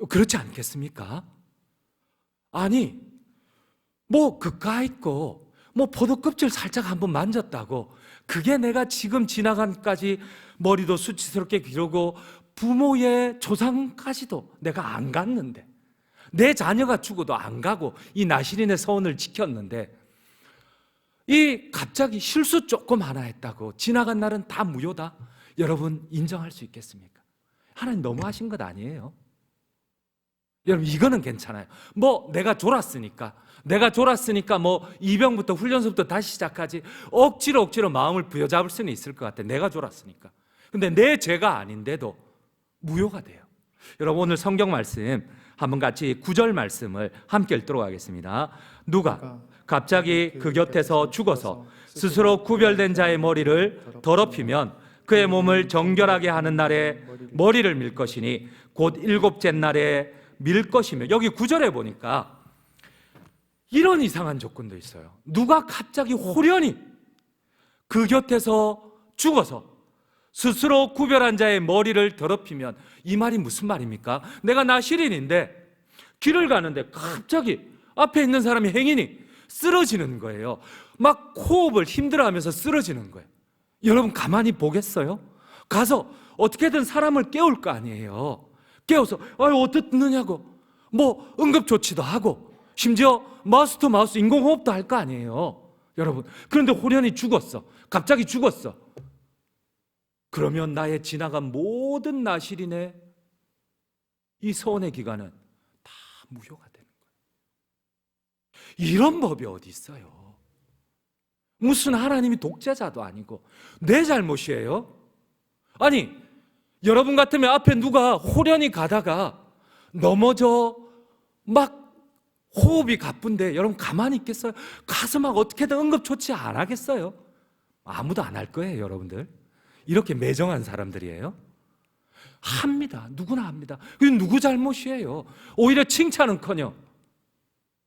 Speaker 2: 그렇지 않겠습니까? 아니, 그까짓 포도 껍질 살짝 한번 만졌다고 그게 내가 지금 지나간까지 머리도 수치스럽게 기르고 부모의 조상까지도 내가 안 갔는데, 내 자녀가 죽어도 안 가고 이 나실인의 서원을 지켰는데, 이 갑자기 실수 조금 하나 했다고 지나간 날은 다 무효다. 여러분, 인정할 수 있겠습니까? 하나님 너무하신 것 아니에요? 여러분, 이거는 괜찮아요. 내가 졸았으니까 이병부터 훈련소부터 다시 시작하지, 억지로 마음을 부여잡을 수는 있을 것 같아. 내가 졸았으니까. 근데 내 죄가 아닌데도 무효가 돼요. 여러분, 오늘 성경 말씀 한번 같이 9절 말씀을 함께 읽도록 하겠습니다. 누가 갑자기 그 곁에서 죽어서 스스로 구별된 자의 머리를 더럽히면 그의 몸을 정결하게 하는 날에 머리를 밀 것이니 곧 일곱째 날에 밀 것이며. 여기 9절에 보니까 이런 이상한 조건도 있어요. 누가 갑자기 호련히 그 곁에서 죽어서 스스로 구별한 자의 머리를 더럽히면, 이 말이 무슨 말입니까? 내가 나실인인데 길을 가는데 갑자기 앞에 있는 사람이 행인이 쓰러지는 거예요. 막 호흡을 힘들어하면서 쓰러지는 거예요. 여러분, 가만히 보겠어요? 가서 어떻게든 사람을 깨울 거 아니에요. 깨워서 어떻느냐고 응급조치도 하고 심지어 마우스 투 마우스 인공호흡도 할 거 아니에요. 여러분, 그런데 호련히 죽었어. 갑자기 죽었어. 그러면 나의 지나간 모든 나실인의 이 서원의 기간은 다 무효가 되는 거예요. 이런 법이 어디 있어요? 무슨 하나님이 독재자도 아니고 내 잘못이에요? 아니, 여러분 같으면 앞에 누가 호련히 가다가 넘어져 막 호흡이 가쁜데 여러분 가만히 있겠어요? 가서 막 어떻게든 응급조치 안 하겠어요? 아무도 안 할 거예요, 여러분들. 이렇게 매정한 사람들이에요? 합니다. 누구나 합니다. 그게 누구 잘못이에요? 오히려 칭찬은커녕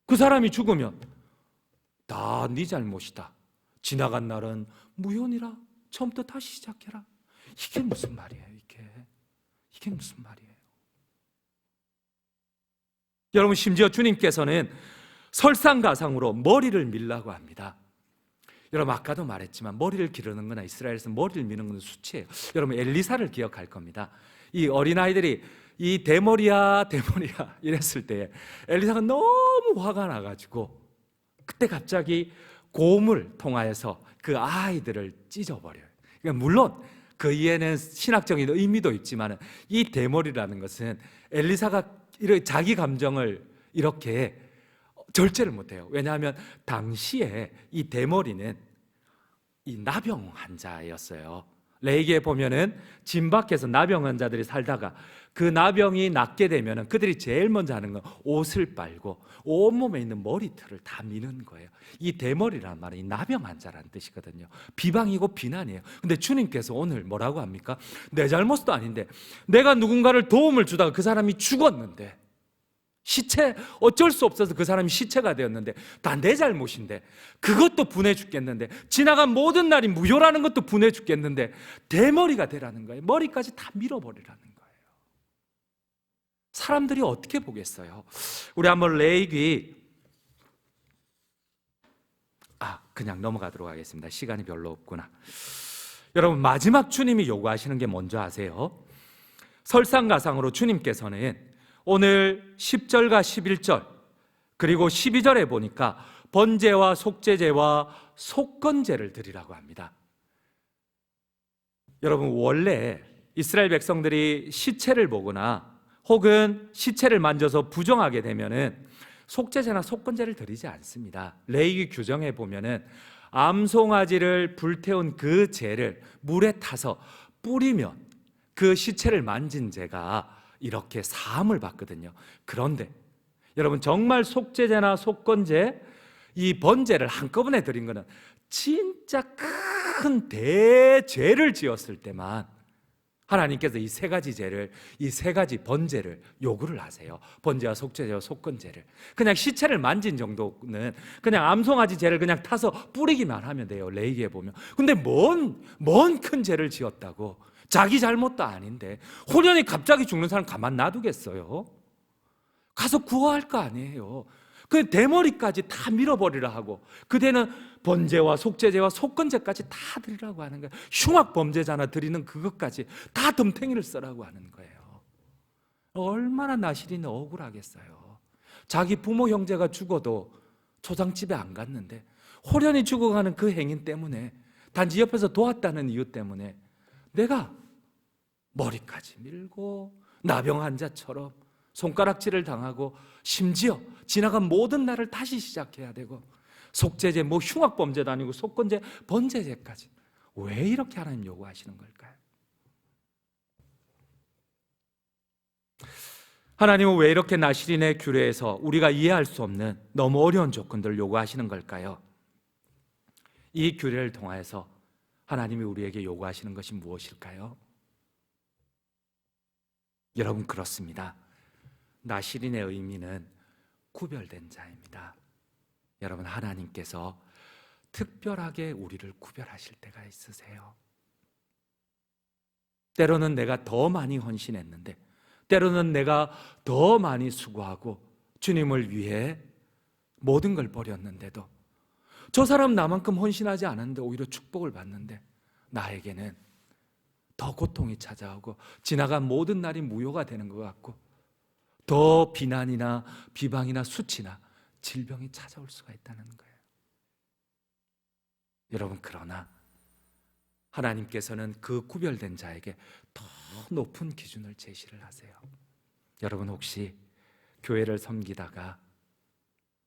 Speaker 2: 그 사람이 죽으면 다 네 잘못이다. 지나간 날은 무효니라. 처음부터 다시 시작해라. 이게 무슨 말이에요? 이게 무슨 말이에요? 여러분, 심지어 주님께서는 설상가상으로 머리를 밀라고 합니다. 여러분, 아까도 말했지만 머리를 기르는 거나 이스라엘에서 머리를 미는 건 수치예요. 여러분, 엘리사를 기억할 겁니다. 이 어린아이들이 이 대머리야 이랬을 때 엘리사가 너무 화가 나가지고 그때 갑자기 고음을 통하여서 그 아이들을 찢어버려요. 그러니까 물론 그 이에는 신학적인 의미도 있지만 이 대머리라는 것은 엘리사가 이렇게 자기 감정을 이렇게 절제를 못해요. 왜냐하면 당시에 이 대머리는 이 나병 환자였어요. 레위기에 보면은 진 밖에서 나병 환자들이 살다가 그 나병이 낫게 되면은 그들이 제일 먼저 하는 건 옷을 빨고 온몸에 있는 머리털을 다 미는 거예요. 이 대머리란 말은 이 나병 환자라는 뜻이거든요. 비방이고 비난이에요. 근데 주님께서 오늘 뭐라고 합니까? 내 잘못도 아닌데 내가 누군가를 도움을 주다가 그 사람이 죽었는데, 시체, 어쩔 수 없어서 그 사람이 시체가 되었는데 다 내 잘못인데 그것도 분해 죽겠는데, 지나간 모든 날이 무효라는 것도 분해 죽겠는데 대머리가 되라는 거예요. 머리까지 다 밀어버리라는 거예요. 사람들이 어떻게 보겠어요? 우리 한번 레위기 그냥 넘어가도록 하겠습니다. 시간이 별로 없구나. 여러분, 마지막 주님이 요구하시는 게 뭔지 아세요? 설상가상으로 주님께서는 오늘 10절과 11절 그리고 12절에 보니까 번제와 속죄제와 속건제를 드리라고 합니다. 여러분, 원래 이스라엘 백성들이 시체를 보거나 혹은 시체를 만져서 부정하게 되면은 속죄제나 속건제를 드리지 않습니다. 레위기 규정에 보면은 암송아지를 불태운 그 재를 물에 타서 뿌리면 그 시체를 만진 죄가 이렇게 사함을 받거든요. 그런데 여러분, 정말 속죄제나 속건제, 이 번제를 한꺼번에 드린 거는 진짜 큰 대죄를 지었을 때만 하나님께서 이 세 가지 죄를, 이 세 가지 번제를 요구를 하세요. 번제와 속죄제와 속건제를. 그냥 시체를 만진 정도는 그냥 암송아지 죄를 그냥 타서 뿌리기만 하면 돼요. 레위기에 보면. 근데 뭔 큰 죄를 지었다고, 자기 잘못도 아닌데 호련히 갑자기 죽는 사람 가만 놔두겠어요? 가서 구워할 거 아니에요. 그 대머리까지 다 밀어버리라 하고, 그대는 번제와 속죄제와 속건제까지 다 드리라고 하는 거예요. 흉악 범죄자나 드리는 그것까지 다 덤탱이를 써라고 하는 거예요. 얼마나 나시리는 억울하겠어요. 자기 부모 형제가 죽어도 초상집에 안 갔는데 호련히 죽어가는 그 행인 때문에, 단지 옆에서 도왔다는 이유 때문에 내가 머리까지 밀고 나병 환자처럼 손가락질을 당하고, 심지어 지나간 모든 날을 다시 시작해야 되고, 속죄제, 흉악범죄도 아니고 속건제, 번제제까지. 왜 이렇게 하나님 요구하시는 걸까요? 하나님은 왜 이렇게 나시린의 규례에서 우리가 이해할 수 없는 너무 어려운 조건들을 요구하시는 걸까요? 이 규례를 통해서 하나님이 우리에게 요구하시는 것이 무엇일까요? 여러분, 그렇습니다. 나시린의 의미는 구별된 자입니다. 여러분, 하나님께서 특별하게 우리를 구별하실 때가 있으세요. 때로는 내가 더 많이 헌신했는데, 때로는 내가 더 많이 수고하고 주님을 위해 모든 걸 버렸는데도, 저 사람 나만큼 헌신하지 않았는데 오히려 축복을 받는데 나에게는 더 고통이 찾아오고 지나간 모든 날이 무효가 되는 것 같고, 더 비난이나 비방이나 수치나 질병이 찾아올 수가 있다는 거예요. 여러분, 그러나 하나님께서는 그 구별된 자에게 더 높은 기준을 제시를 하세요. 여러분, 혹시 교회를 섬기다가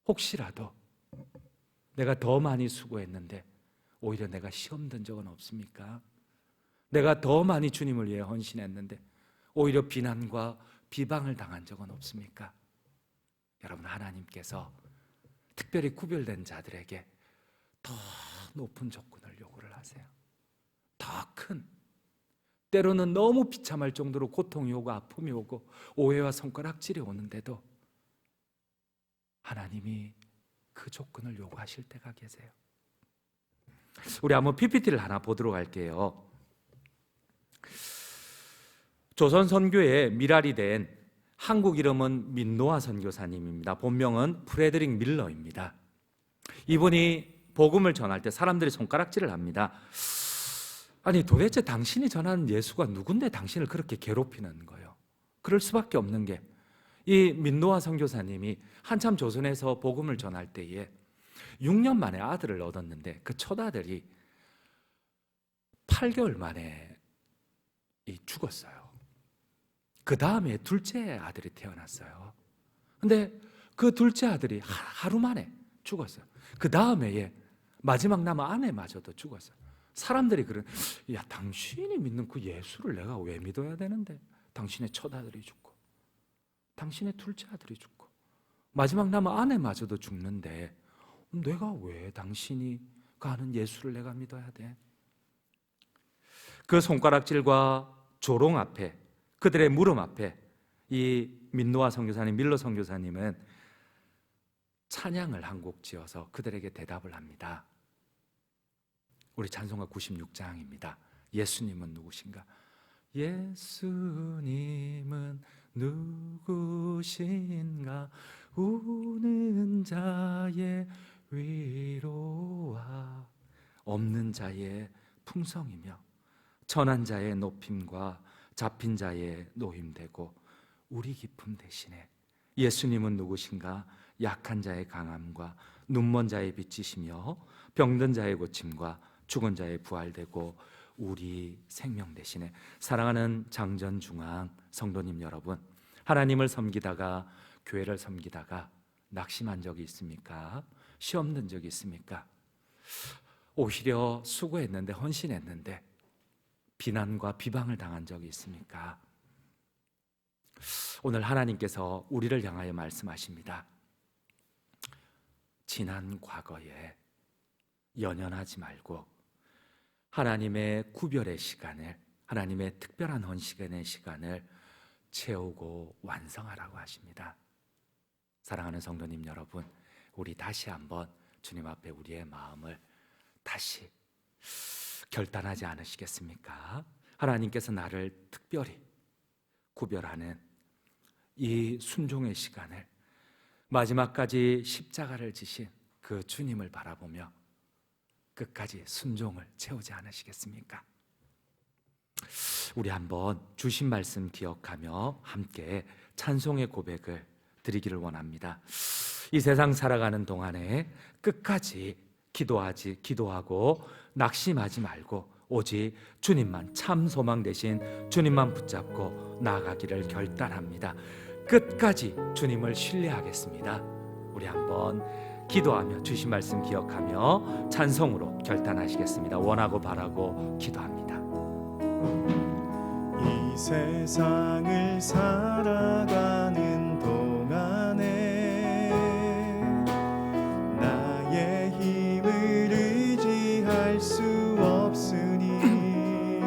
Speaker 2: 혹시라도 내가 더 많이 수고했는데 오히려 내가 시험 든 적은 없습니까? 내가 더 많이 주님을 위해 헌신했는데 오히려 비난과 비방을 당한 적은 없습니까? 여러분, 하나님께서 특별히 구별된 자들에게 더 높은 조건을 요구를 하세요. 더 큰, 때로는 너무 비참할 정도로 고통이 오고 아픔이 오고 오해와 손가락질이 오는데도 하나님이 그 조건을 요구하실 때가 계세요. 우리 한번 PPT를 하나 보도록 할게요. 조선 선교의 미랄이 된, 한국 이름은 민노아 선교사님입니다. 본명은 프레드릭 밀러입니다. 이분이 복음을 전할 때 사람들이 손가락질을 합니다. 아니, 도대체 당신이 전하는 예수가 누군데 당신을 그렇게 괴롭히는 거예요? 그럴 수밖에 없는 게, 이 민노아 선교사님이 한참 조선에서 복음을 전할 때에 6년 만에 아들을 얻었는데 그 첫 아들이 8개월 만에 죽었어요. 그 다음에 둘째 아들이 태어났어요. 근데 그 둘째 아들이 하루 만에 죽었어요. 그 다음에 마지막 남은 아내마저도 죽었어요. 사람들이 야, 당신이 믿는 그 예수를 내가 왜 믿어야 되는데? 당신의 첫 아들이 죽고 당신의 둘째 아들이 죽고 마지막 남은 아내마저도 죽는데 내가 왜 당신이 가는 예수를 내가 믿어야 돼? 그 손가락질과 조롱 앞에, 그들의 물음 앞에 이 민노아 선교사님, 밀러 선교사님은 찬양을 한 곡 지어서 그들에게 대답을 합니다. 우리 찬송가 96장입니다. 예수님은 누구신가? 예수님은 누구신가? 우는 자의 위로와 없는 자의 풍성이며 천한 자의 높임과 잡힌 자의 노임되고 우리 기쁨 대신에 예수님은 누구신가? 약한 자의 강함과 눈먼 자의 빛이시며 병든 자의 고침과 죽은 자의 부활되고 우리 생명 대신에. 사랑하는 장전중앙 성도님 여러분, 하나님을 섬기다가 교회를 섬기다가 낙심한 적이 있습니까? 시험 든 적이 있습니까? 오히려 수고했는데 헌신했는데 비난과 비방을 당한 적이 있습니까? 오늘 하나님께서 우리를 향하여 말씀하십니다. 지난 과거에 연연하지 말고 하나님의 구별의 시간을, 하나님의 특별한 헌신의 시간을 채우고 완성하라고 하십니다. 사랑하는 성도님 여러분, 우리 다시 한번 주님 앞에 우리의 마음을 다시 결단하지 않으시겠습니까? 하나님께서 나를 특별히 구별하는 이 순종의 시간을, 마지막까지 십자가를 지신 그 주님을 바라보며 끝까지 순종을 채우지 않으시겠습니까? 우리 한번 주신 말씀 기억하며 함께 찬송의 고백을 드리기를 원합니다. 이 세상 살아가는 동안에 끝까지 기도하고 낙심하지 말고 오직 주님만, 참 소망 되신 주님만 붙잡고 나아가기를 결단합니다. 끝까지 주님을 신뢰하겠습니다. 우리 한번 기도하며 주신 말씀 기억하며 찬송으로 결단하시겠습니다. 원하고 바라고 기도합니다.
Speaker 1: 이 세상을 살아가는 동안에 나의 힘을 의지할 수 없으니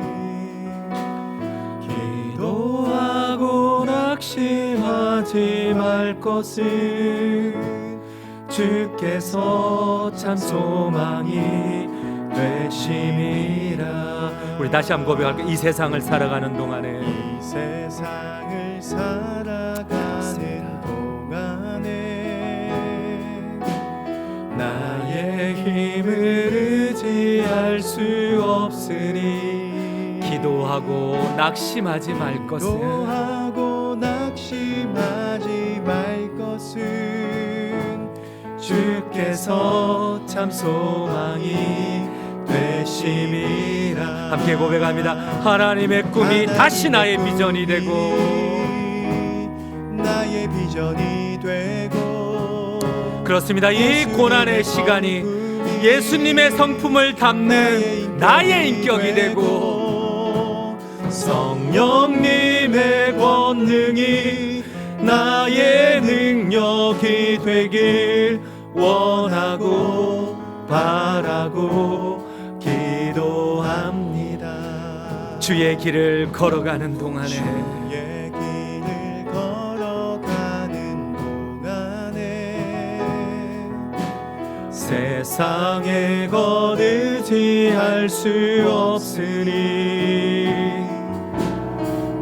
Speaker 1: 기도하고 낙심하지 말 것은 주께서 참 소망이 되심이라.
Speaker 2: 우리 다시 한번 고백할게요. 이 세상을 살아가는 동안에,
Speaker 1: 이 세상을 살아가는 동안에 나의 힘을 의지할 수 없으니
Speaker 2: 기도하고 낙심하지 말 것은,
Speaker 1: 기도하고 낙심하지 말 것은 주께서 참 소망이 되심이라.
Speaker 2: 함께 고백합니다. 하나님의 꿈이 다시 나의 비전이 되고,
Speaker 1: 나의 비전이 되고.
Speaker 2: 그렇습니다. 이 고난의 시간이 예수님의 성품을 담는 나의 인격이 되고,
Speaker 1: 성령님의 권능이 나의 능력이 되길 원하고 바라고 기도합니다.
Speaker 2: 주의 길을 걸어가는 동안에,
Speaker 1: 주의 길을 걸어가는 동안에 세상에 것 의지할 수 없으니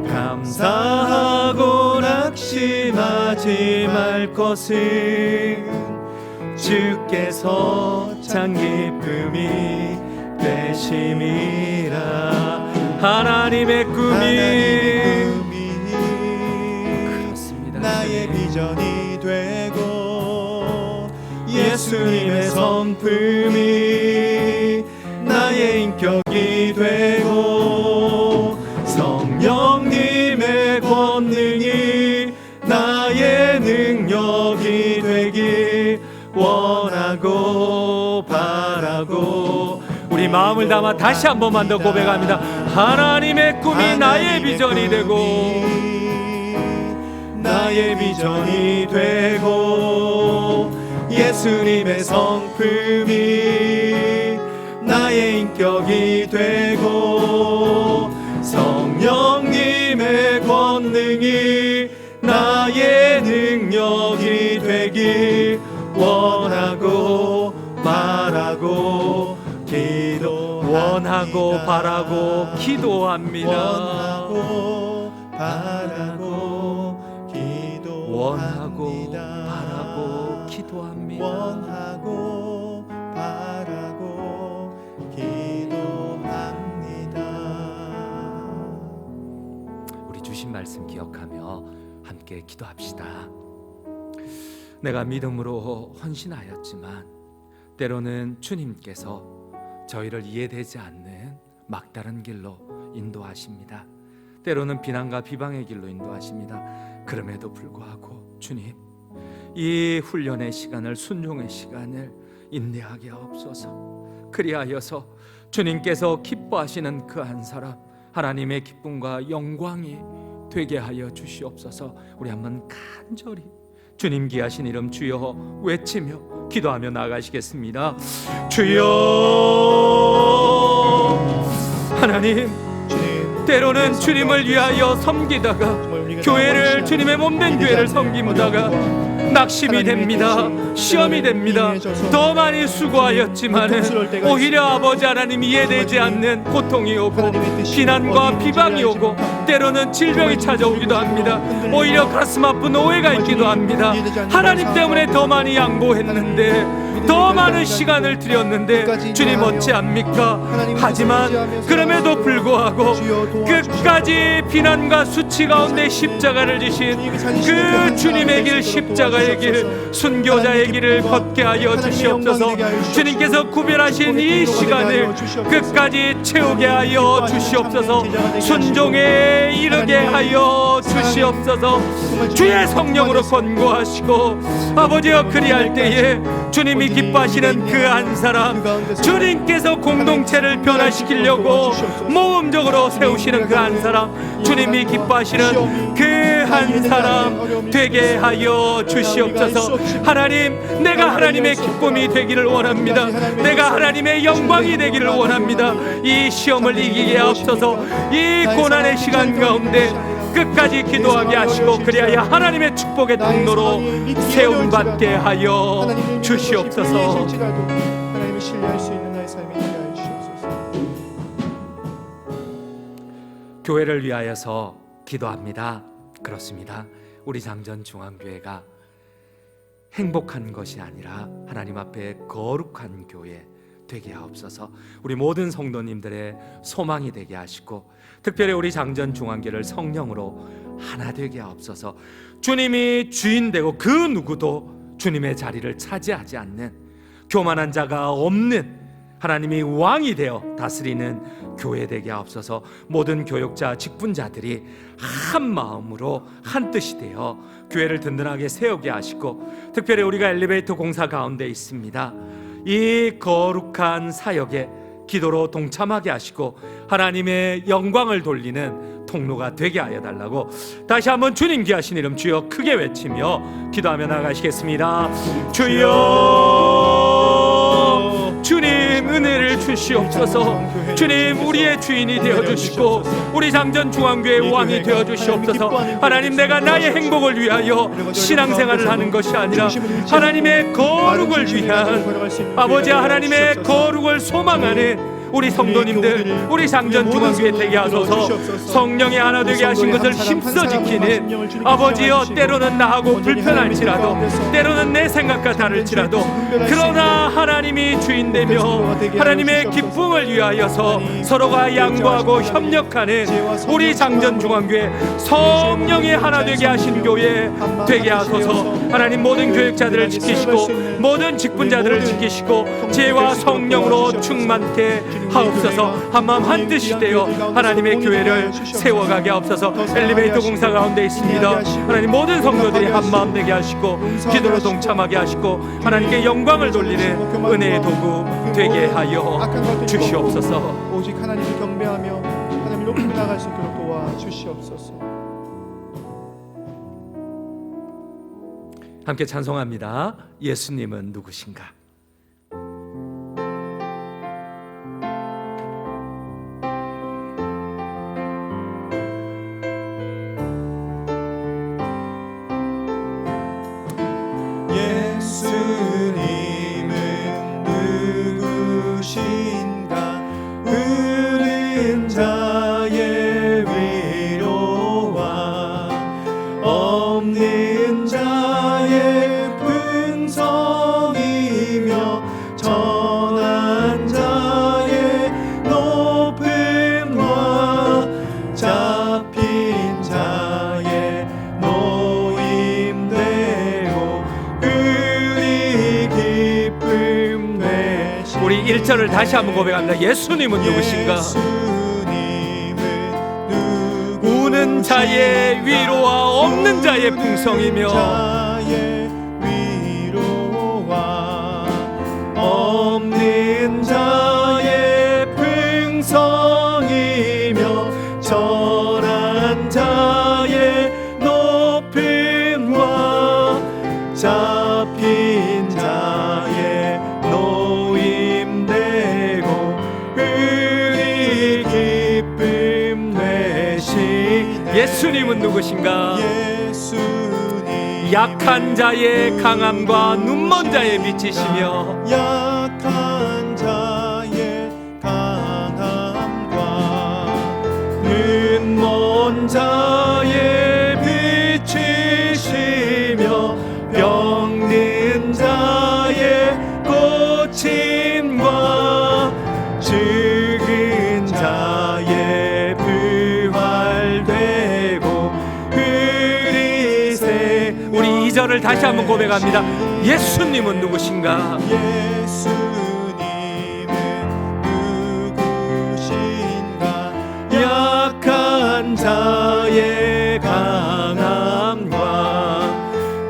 Speaker 1: 감사하고 낙심하지 말 것은 주께서 참 기쁨이 되심이라. 하나님의 꿈이
Speaker 2: 그렇습니다.
Speaker 1: 나의 비전이 되고 예수님의 성품이 나의 인격이 되고 성
Speaker 2: 우리 마음을 담아 다시 한 번만 더 고백합니다. 하나님의 꿈이 나의 비전이 되고
Speaker 1: 나의 비전이 되고 예수님의 성품이 나의 인격이 되고 성령님의 권능이 나의 능력이 되길 원하고 바라고
Speaker 2: 원하고 바라고 기도합니다.
Speaker 1: 원하고 바라고
Speaker 2: 원하고
Speaker 1: 기도합니다.
Speaker 2: 바라고 기도합니다.
Speaker 1: 원하고 바라고 기도합니다.
Speaker 2: 우리 주신 말씀 기억하며 함께 기도합시다. 내가 믿음으로 헌신하였지만 때로는 주님께서 저희를 이해되지 않는 막다른 길로 인도하십니다. 때로는 비난과 비방의 길로 인도하십니다. 그럼에도 불구하고 주님, 이 훈련의 시간을, 순종의 시간을 인내하게 하옵소서. 그리하여서 주님께서 기뻐하시는 그 한 사람, 하나님의 기쁨과 영광이 되게 하여 주시옵소서. 우리 한번 간절히 주님 귀하신 이름 주여 외치며 기도하며 나아가시겠습니다. 주여, 하나님, 때로는 주님을 위하여 섬기다가 교회를, 주님의 몸된 교회를 섬기다가 낙심이 됩니다. 시험이 됩니다. 더 많이 수고하였지만은 오히려 아버지 하나님 이해되지 않는 고통이 오고 비난과 비방이 오고 때로는 질병이 찾아오기도 합니다. 오히려 가슴 아픈 오해가 있기도 합니다. 하나님 때문에 더 많이 양보했는데, 더 많은 시간을 들였는데 주님 어찌합니까? 하지만 그럼에도 불구하고 끝까지 비난과 수치 가운데 십자가를 지신 그 주님의 길, 십자가의 길, 순교자의 길을 걷게 하여 주시옵소서. 주님께서 구별하신 이 시간을 끝까지 채우게 하여 주시옵소서. 순종에 이르게 하여 주시옵소서. 주의 성령으로 권고하시고 아버지여, 그리할 때에 주님이 기뻐하시는 그 한 사람, 주님께서 공동체를 변화시키려고 모험적으로 세우시는 그 한 사람, 주님이 기뻐하시는 그 한 사람 되게 하여 주시옵소서. 하나님, 내가 하나님의 기쁨이 되기를 원합니다. 내가 하나님의 영광이 되기를 원합니다. 이 시험을 이기게 하옵소서. 이 고난의 시간 가운데 끝까지 기도하게 하시고 그리하여 하나님의 축복의 통로로 세움받게 하여 주시옵소서.
Speaker 1: 하나님을 신뢰할 수 있는 나의 삶이 되게 하여 주시옵소서.
Speaker 2: 교회를 위하여서 기도합니다. 그렇습니다. 우리 장전 중앙교회가 행복한 것이 아니라 하나님 앞에 거룩한 교회 되게 하옵소서. 우리 모든 성도님들의 소망이 되게 하시고 특별히 우리 장전 중앙교회를 성령으로 하나 되게 하옵소서. 주님이 주인 되고 그 누구도 주님의 자리를 차지하지 않는, 교만한 자가 없는 하나님이 왕이 되어 다스리는 교회 되게 하옵소서. 모든 교육자, 직분자들이 한 마음으로 한 뜻이 되어 교회를 든든하게 세우게 하시고 특별히 우리가 엘리베이터 공사 가운데 있습니다. 이 거룩한 사역에 기도로 동참하게 하시고 하나님의 영광을 돌리는 통로가 되게 하여 달라고 다시 한번 주님 귀하신 이름 주여 크게 외치며 기도하며 나가시겠습니다. 주여, 주님 은혜를 주시옵소서. 주님 우리의 주인이 되어주시고 우리 장전 중앙교회의 왕이 되어주시옵소서. 하나님, 내가 나의 행복을 위하여 신앙생활을 하는 것이 아니라 하나님의 거룩을 위한, 아버지 하나님의 거룩을 소망하는 우리 성도님들, 우리 장전 중앙교회 되게 하소서. 성령이 하나 되게 하신 것을 힘써 지키는 아버지여, 때로는 나하고 불편할지라도, 때로는 내 생각과 다를지라도, 그러나 하나님이 주인 되며 하나님의 기쁨을 위하여서 서로가 양보하고 협력하는 우리 장전 중앙교회, 성령이 하나 되게 하신 교회 되게 하소서. 하나님, 모든 교육자들을 지키시고 모든 직분자들을 지키시고 지혜와 성령으로 충만케 하옵소서. 한마음 한뜻이 되어 하나님의 교회를 세워가게 하옵소서. 엘리베이터 공사 가운데 있습니다. 하나님 모든 성도들이 한마음 되게 하시고 기도로 동참하게 하시고 하나님께 영광을 돌리는 은혜의 도구 되게 하여 주시옵소서.
Speaker 1: 오직 하나님을 경배하며 하나님을 높이 나갈 수 있도록 도와주시옵소서.
Speaker 2: 함께 찬송합니다. 예수님은 누구신가?
Speaker 1: 예수님은 누구신가? 흐린 자의 위로와 없는 자의 풍성이며 전한 자의 높음과 잡힌 자의 노임되고 우리 기쁨 되시.
Speaker 2: 우리 1절을 다시 한번 고백합니다. 예수님은 누구신가? 우는 자의 위로와 없는 자의 풍성이며
Speaker 1: 없는 자의 풍성이며 전한 자의 높음과 잡힌 자의 노임되고 우리 기쁨 되시네.
Speaker 2: 예수님은 누구신가?
Speaker 1: 예수님
Speaker 2: 약한 자의 강함과 눈먼 자의 빛이시며
Speaker 1: 약한 자의 강함과 눈먼 자의 빛이시며 병든 자의 고침과 죽은 자의 부활되고
Speaker 2: 우리 2절을 다시 한번 고백합니다. 예수님은 누구신가?
Speaker 1: 예수님은 누구신가? 약한 자의 강함과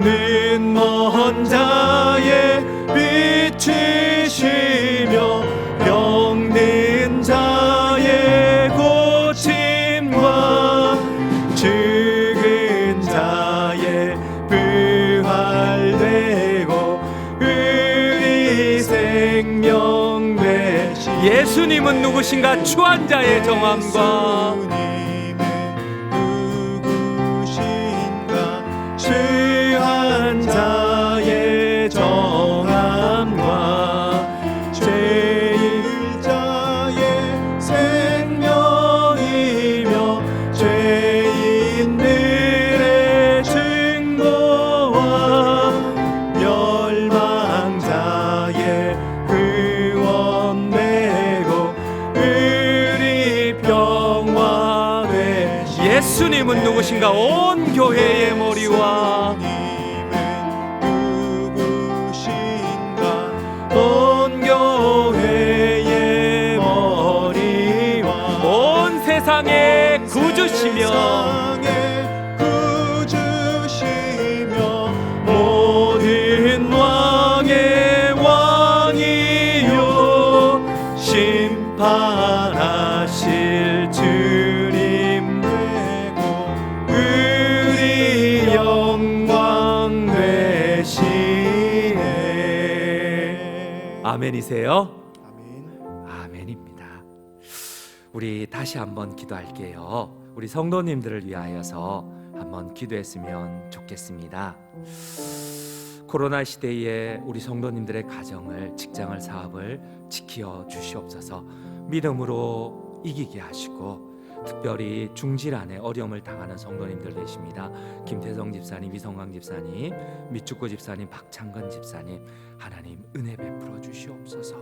Speaker 1: 눈먼 자의 빛이시며 병든 자의 고침과 죽은 자의 부활되고 우리 생명 되시.
Speaker 2: 예수님은 누구신가? 추한 자의 정함과
Speaker 1: 추한 자의 정함과 죄인자의 생명이며 죄인들의 증거와 멸망자의 구원되고 우리 평화 되시.
Speaker 2: 예수님은 누구신가? 온 교회의 머리와
Speaker 1: 온 교회의 머리와
Speaker 2: 온 세상의 구주시며
Speaker 1: 모든 왕의 왕이요 심판하실 주님 되고 우리 영광 되시네.
Speaker 2: 아멘이세요?
Speaker 1: 아멘.
Speaker 2: 아멘입니다. 우리 다시 한번 기도할게요. 우리 성도님들을 위하여서 한번 기도했으면 좋겠습니다. 코로나 시대에 우리 성도님들의 가정을, 직장을, 사업을 지켜 주시옵소서. 믿음으로 이기게 하시고 특별히 중질환에 어려움을 당하는 성도님들 계십니다. 김태성 집사님, 이성광 집사님, 미축구 집사님, 박창근 집사님, 하나님 은혜 베풀어 주시옵소서.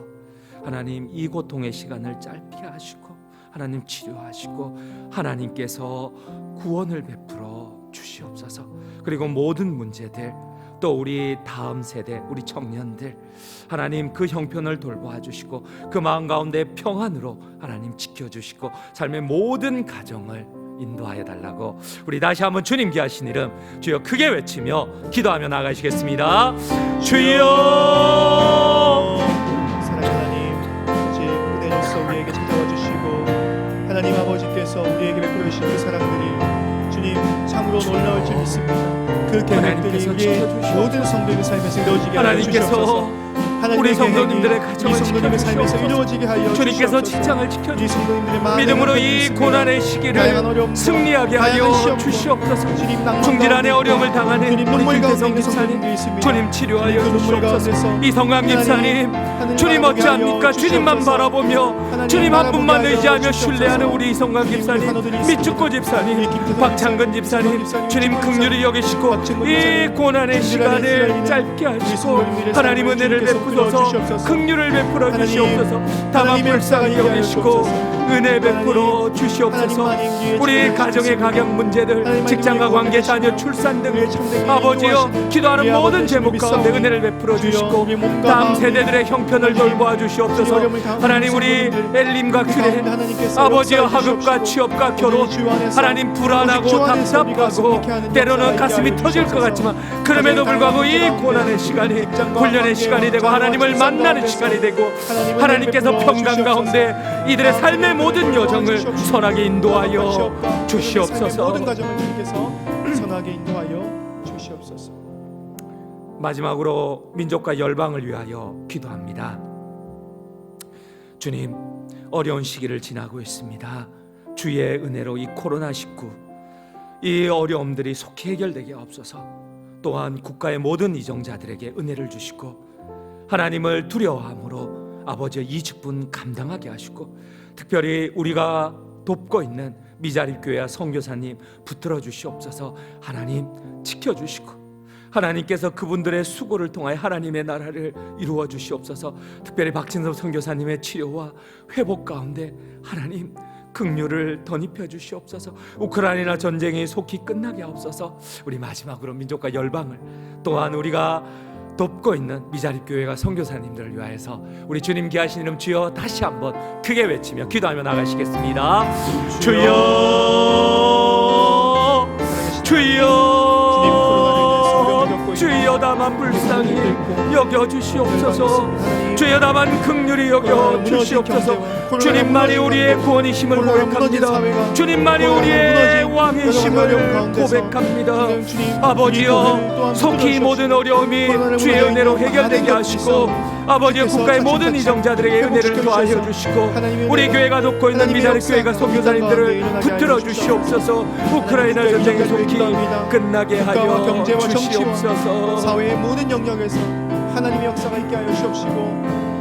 Speaker 2: 하나님 이 고통의 시간을 짧게 하시고 하나님 치료하시고 하나님께서 구원을 베풀어 주시옵소서. 그리고 모든 문제들 또 우리 다음 세대 우리 청년들 하나님 그 형편을 돌보아 주시고 그 마음 가운데 평안으로 하나님 지켜주시고 삶의 모든 가정을 인도하여 달라고 우리 다시 한번 주님 귀하신 이름 주여 크게 외치며 기도하며 나가시겠습니다. 주여
Speaker 1: 사랑의 하나님, 이제 은혜로서 우리에게 찾아와 주시고 하나님 아버지께서 우리에게 베풀어 주신 그 사랑들이 주님 참으로 놀라울 줄 믿습니다. 그 계획들이
Speaker 2: 하나님께서
Speaker 1: 우리의
Speaker 2: 지켜주시옵소서.
Speaker 1: 모든 성도의 삶에서 이루어지게 하여 주시옵소서.
Speaker 2: 하나님께서
Speaker 1: 하나님의
Speaker 2: 우리 성도님들의
Speaker 1: 계획이
Speaker 2: 가정을
Speaker 1: 우리 성도님의 삶에서
Speaker 2: 지켜주시옵소서.
Speaker 1: 이루어지게 하여
Speaker 2: 주님께서
Speaker 1: 주시옵소서.
Speaker 2: 직장을
Speaker 1: 우리
Speaker 2: 지켜주시고
Speaker 1: 성도님들의 많은
Speaker 2: 믿음으로 이
Speaker 1: 행복이
Speaker 2: 고난의
Speaker 1: 다양한
Speaker 2: 시기를
Speaker 1: 어려움과
Speaker 2: 승리하게
Speaker 1: 다양한
Speaker 2: 하여
Speaker 1: 시험과
Speaker 2: 주시옵소서.
Speaker 1: 주님 낭만
Speaker 2: 중질환의
Speaker 1: 가운데
Speaker 2: 어려움을
Speaker 1: 있고
Speaker 2: 당하는
Speaker 1: 주님
Speaker 2: 우리
Speaker 1: 눈물 가운데
Speaker 2: 김태성
Speaker 1: 있는
Speaker 2: 집사님
Speaker 1: 성도님들이 있습니다.
Speaker 2: 주님 치료하여
Speaker 1: 그 눈물
Speaker 2: 주시옵소서.
Speaker 1: 가운데서
Speaker 2: 이성광 집사님
Speaker 1: 하나님
Speaker 2: 주님
Speaker 1: 바라보게
Speaker 2: 어찌합니까?
Speaker 1: 하여
Speaker 2: 주님만
Speaker 1: 주시옵소서.
Speaker 2: 바라보며
Speaker 1: 하나님
Speaker 2: 주님 한 분만
Speaker 1: 바라보게 하여
Speaker 2: 의지하며
Speaker 1: 주시옵소서.
Speaker 2: 신뢰하는 우리 이성광
Speaker 1: 주님
Speaker 2: 집사님
Speaker 1: 환호들이
Speaker 2: 미축고
Speaker 1: 있습니다.
Speaker 2: 집사님
Speaker 1: 우리 김태성
Speaker 2: 박창근
Speaker 1: 집사님,
Speaker 2: 집사님
Speaker 1: 집사님,
Speaker 2: 주님
Speaker 1: 집사님,
Speaker 2: 긍휼히 여기시고
Speaker 1: 박창근
Speaker 2: 이
Speaker 1: 집사님,
Speaker 2: 고난의
Speaker 1: 중질환의
Speaker 2: 시간을
Speaker 1: 이스라엘인은
Speaker 2: 짧게
Speaker 1: 우리
Speaker 2: 하시고
Speaker 1: 성도님들의
Speaker 2: 하나님
Speaker 1: 삶을
Speaker 2: 은혜를
Speaker 1: 주님께서
Speaker 2: 베푸소서
Speaker 1: 불러주시옵소서.
Speaker 2: 긍휼을 베풀어
Speaker 1: 하나님,
Speaker 2: 주시옵소서 다만
Speaker 1: 하나님의
Speaker 2: 불쌍히
Speaker 1: 역사가 있게
Speaker 2: 여기시고
Speaker 1: 하여
Speaker 2: 은혜 베풀어
Speaker 1: 하나님,
Speaker 2: 주시옵소서.
Speaker 1: 하나님만이 위에
Speaker 2: 우리
Speaker 1: 지혜를
Speaker 2: 가정의
Speaker 1: 주시옵소서.
Speaker 2: 각양 문제들
Speaker 1: 하나님만이
Speaker 2: 직장과
Speaker 1: 우리의
Speaker 2: 관계
Speaker 1: 구원을
Speaker 2: 자녀
Speaker 1: 주시고
Speaker 2: 출산 등
Speaker 1: 우리의 참된
Speaker 2: 아버지여
Speaker 1: 인도하시는
Speaker 2: 기도하는
Speaker 1: 우리
Speaker 2: 모든
Speaker 1: 아버지
Speaker 2: 제목
Speaker 1: 주님
Speaker 2: 가운데
Speaker 1: 믿사오니
Speaker 2: 은혜를 베풀어
Speaker 1: 주여
Speaker 2: 주시고
Speaker 1: 우리의 몸과
Speaker 2: 다음
Speaker 1: 마음이
Speaker 2: 세대들의 형편을
Speaker 1: 하나님,
Speaker 2: 돌보아 주시옵소서.
Speaker 1: 어려움을 당하는
Speaker 2: 하나님 우리
Speaker 1: 성도님들,
Speaker 2: 엘림과
Speaker 1: 그
Speaker 2: 규례
Speaker 1: 가운데 하나님께서
Speaker 2: 아버지여
Speaker 1: 역사해
Speaker 2: 학업과
Speaker 1: 주시옵시고
Speaker 2: 취업과 결혼
Speaker 1: 오직 주 안에서
Speaker 2: 하나님 불안하고
Speaker 1: 오직 주 안에서 우리가
Speaker 2: 답답하고
Speaker 1: 승리케 하는
Speaker 2: 때로는
Speaker 1: 역사가
Speaker 2: 가슴이
Speaker 1: 있게
Speaker 2: 터질 것
Speaker 1: 하여
Speaker 2: 같지만 그럼에도 불구하고 이 고난의 시간이 훈련의 시간이 되고 하나님을 만나는 시간이 되고 하나님께서 평강 가운데 이들의 삶의 모든 여정을 선하게 인도하여 주시옵소서.
Speaker 1: 모든 가정을 주님께서 선하게 인도하여 주시옵소서.
Speaker 2: 마지막으로 민족과 열방을 위하여 기도합니다. 주님, 어려운 시기를 지나고 있습니다. 주의 은혜로 이 코로나19 이 어려움들이 속히 해결되게 하옵소서. 또한 국가의 모든 이정자들에게 은혜를 주시고 하나님을 두려워함으로 아버지의 이 직분 감당하게 하시고 특별히 우리가 돕고 있는 미자립교회와 선교사님 붙들어 주시옵소서. 하나님 지켜주시고 하나님께서 그분들의 수고를 통하여 하나님의 나라를 이루어 주시옵소서. 특별히 박진섭 선교사님의 치료와 회복 가운데 하나님 긍휼을 덧입혀 주시옵소서. 우크라이나 전쟁이 속히 끝나게 하옵소서. 우리 마지막으로 민족과 열방을 또한 우리가 돕고 있는 미자립교회가 선교사님들을 위하여서 우리 주님 귀하신 이름 주여 다시 한번 크게 외치며 기도하며 나가시겠습니다. 주여 주여 주여 다만 불쌍히 여겨 주시옵소서. 주여 다만 긍휼히 여겨 주시옵소서. 주님만이 우리의 구원이심을 고백합니다. 주님만이 우리의 왕이심을 고백합니다. 아버지여 속히 모든 어려움이 주의 은혜로 해결되게 하시고 아버지여 국가의 모든 이정자들에게 은혜를 더하여 주시고 우리 교회가 돕고 있는 미자립교회가 선교사님들을 붙들어 주시옵소서. 우크라이나 전쟁이 속히 끝나게 하여 주시옵소서.
Speaker 1: 사회의 모든 영역에서 하나님의 역사가 있게 하여 주시옵시고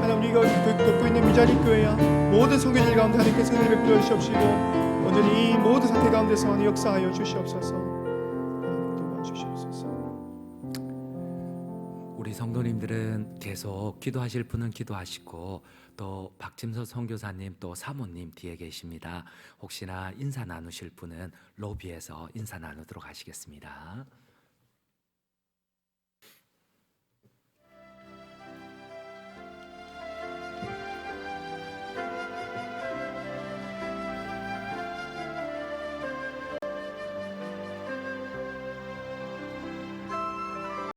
Speaker 1: 하나님 우리가 돕고 있는 미자립교회야 모든 선교들 가운데 하나님께서 은혜를 베풀어 주시옵시고 온전히 이 모든 사태 가운데서 역사하여 주시옵소서. 하나님 도와주시옵소서.
Speaker 2: 우리 성도님들은 계속 기도하실 분은 기도하시고 또 박진서 선교사님 또 사모님 뒤에 계십니다. 혹시나 인사 나누실 분은 로비에서 인사 나누도록 하시겠습니다.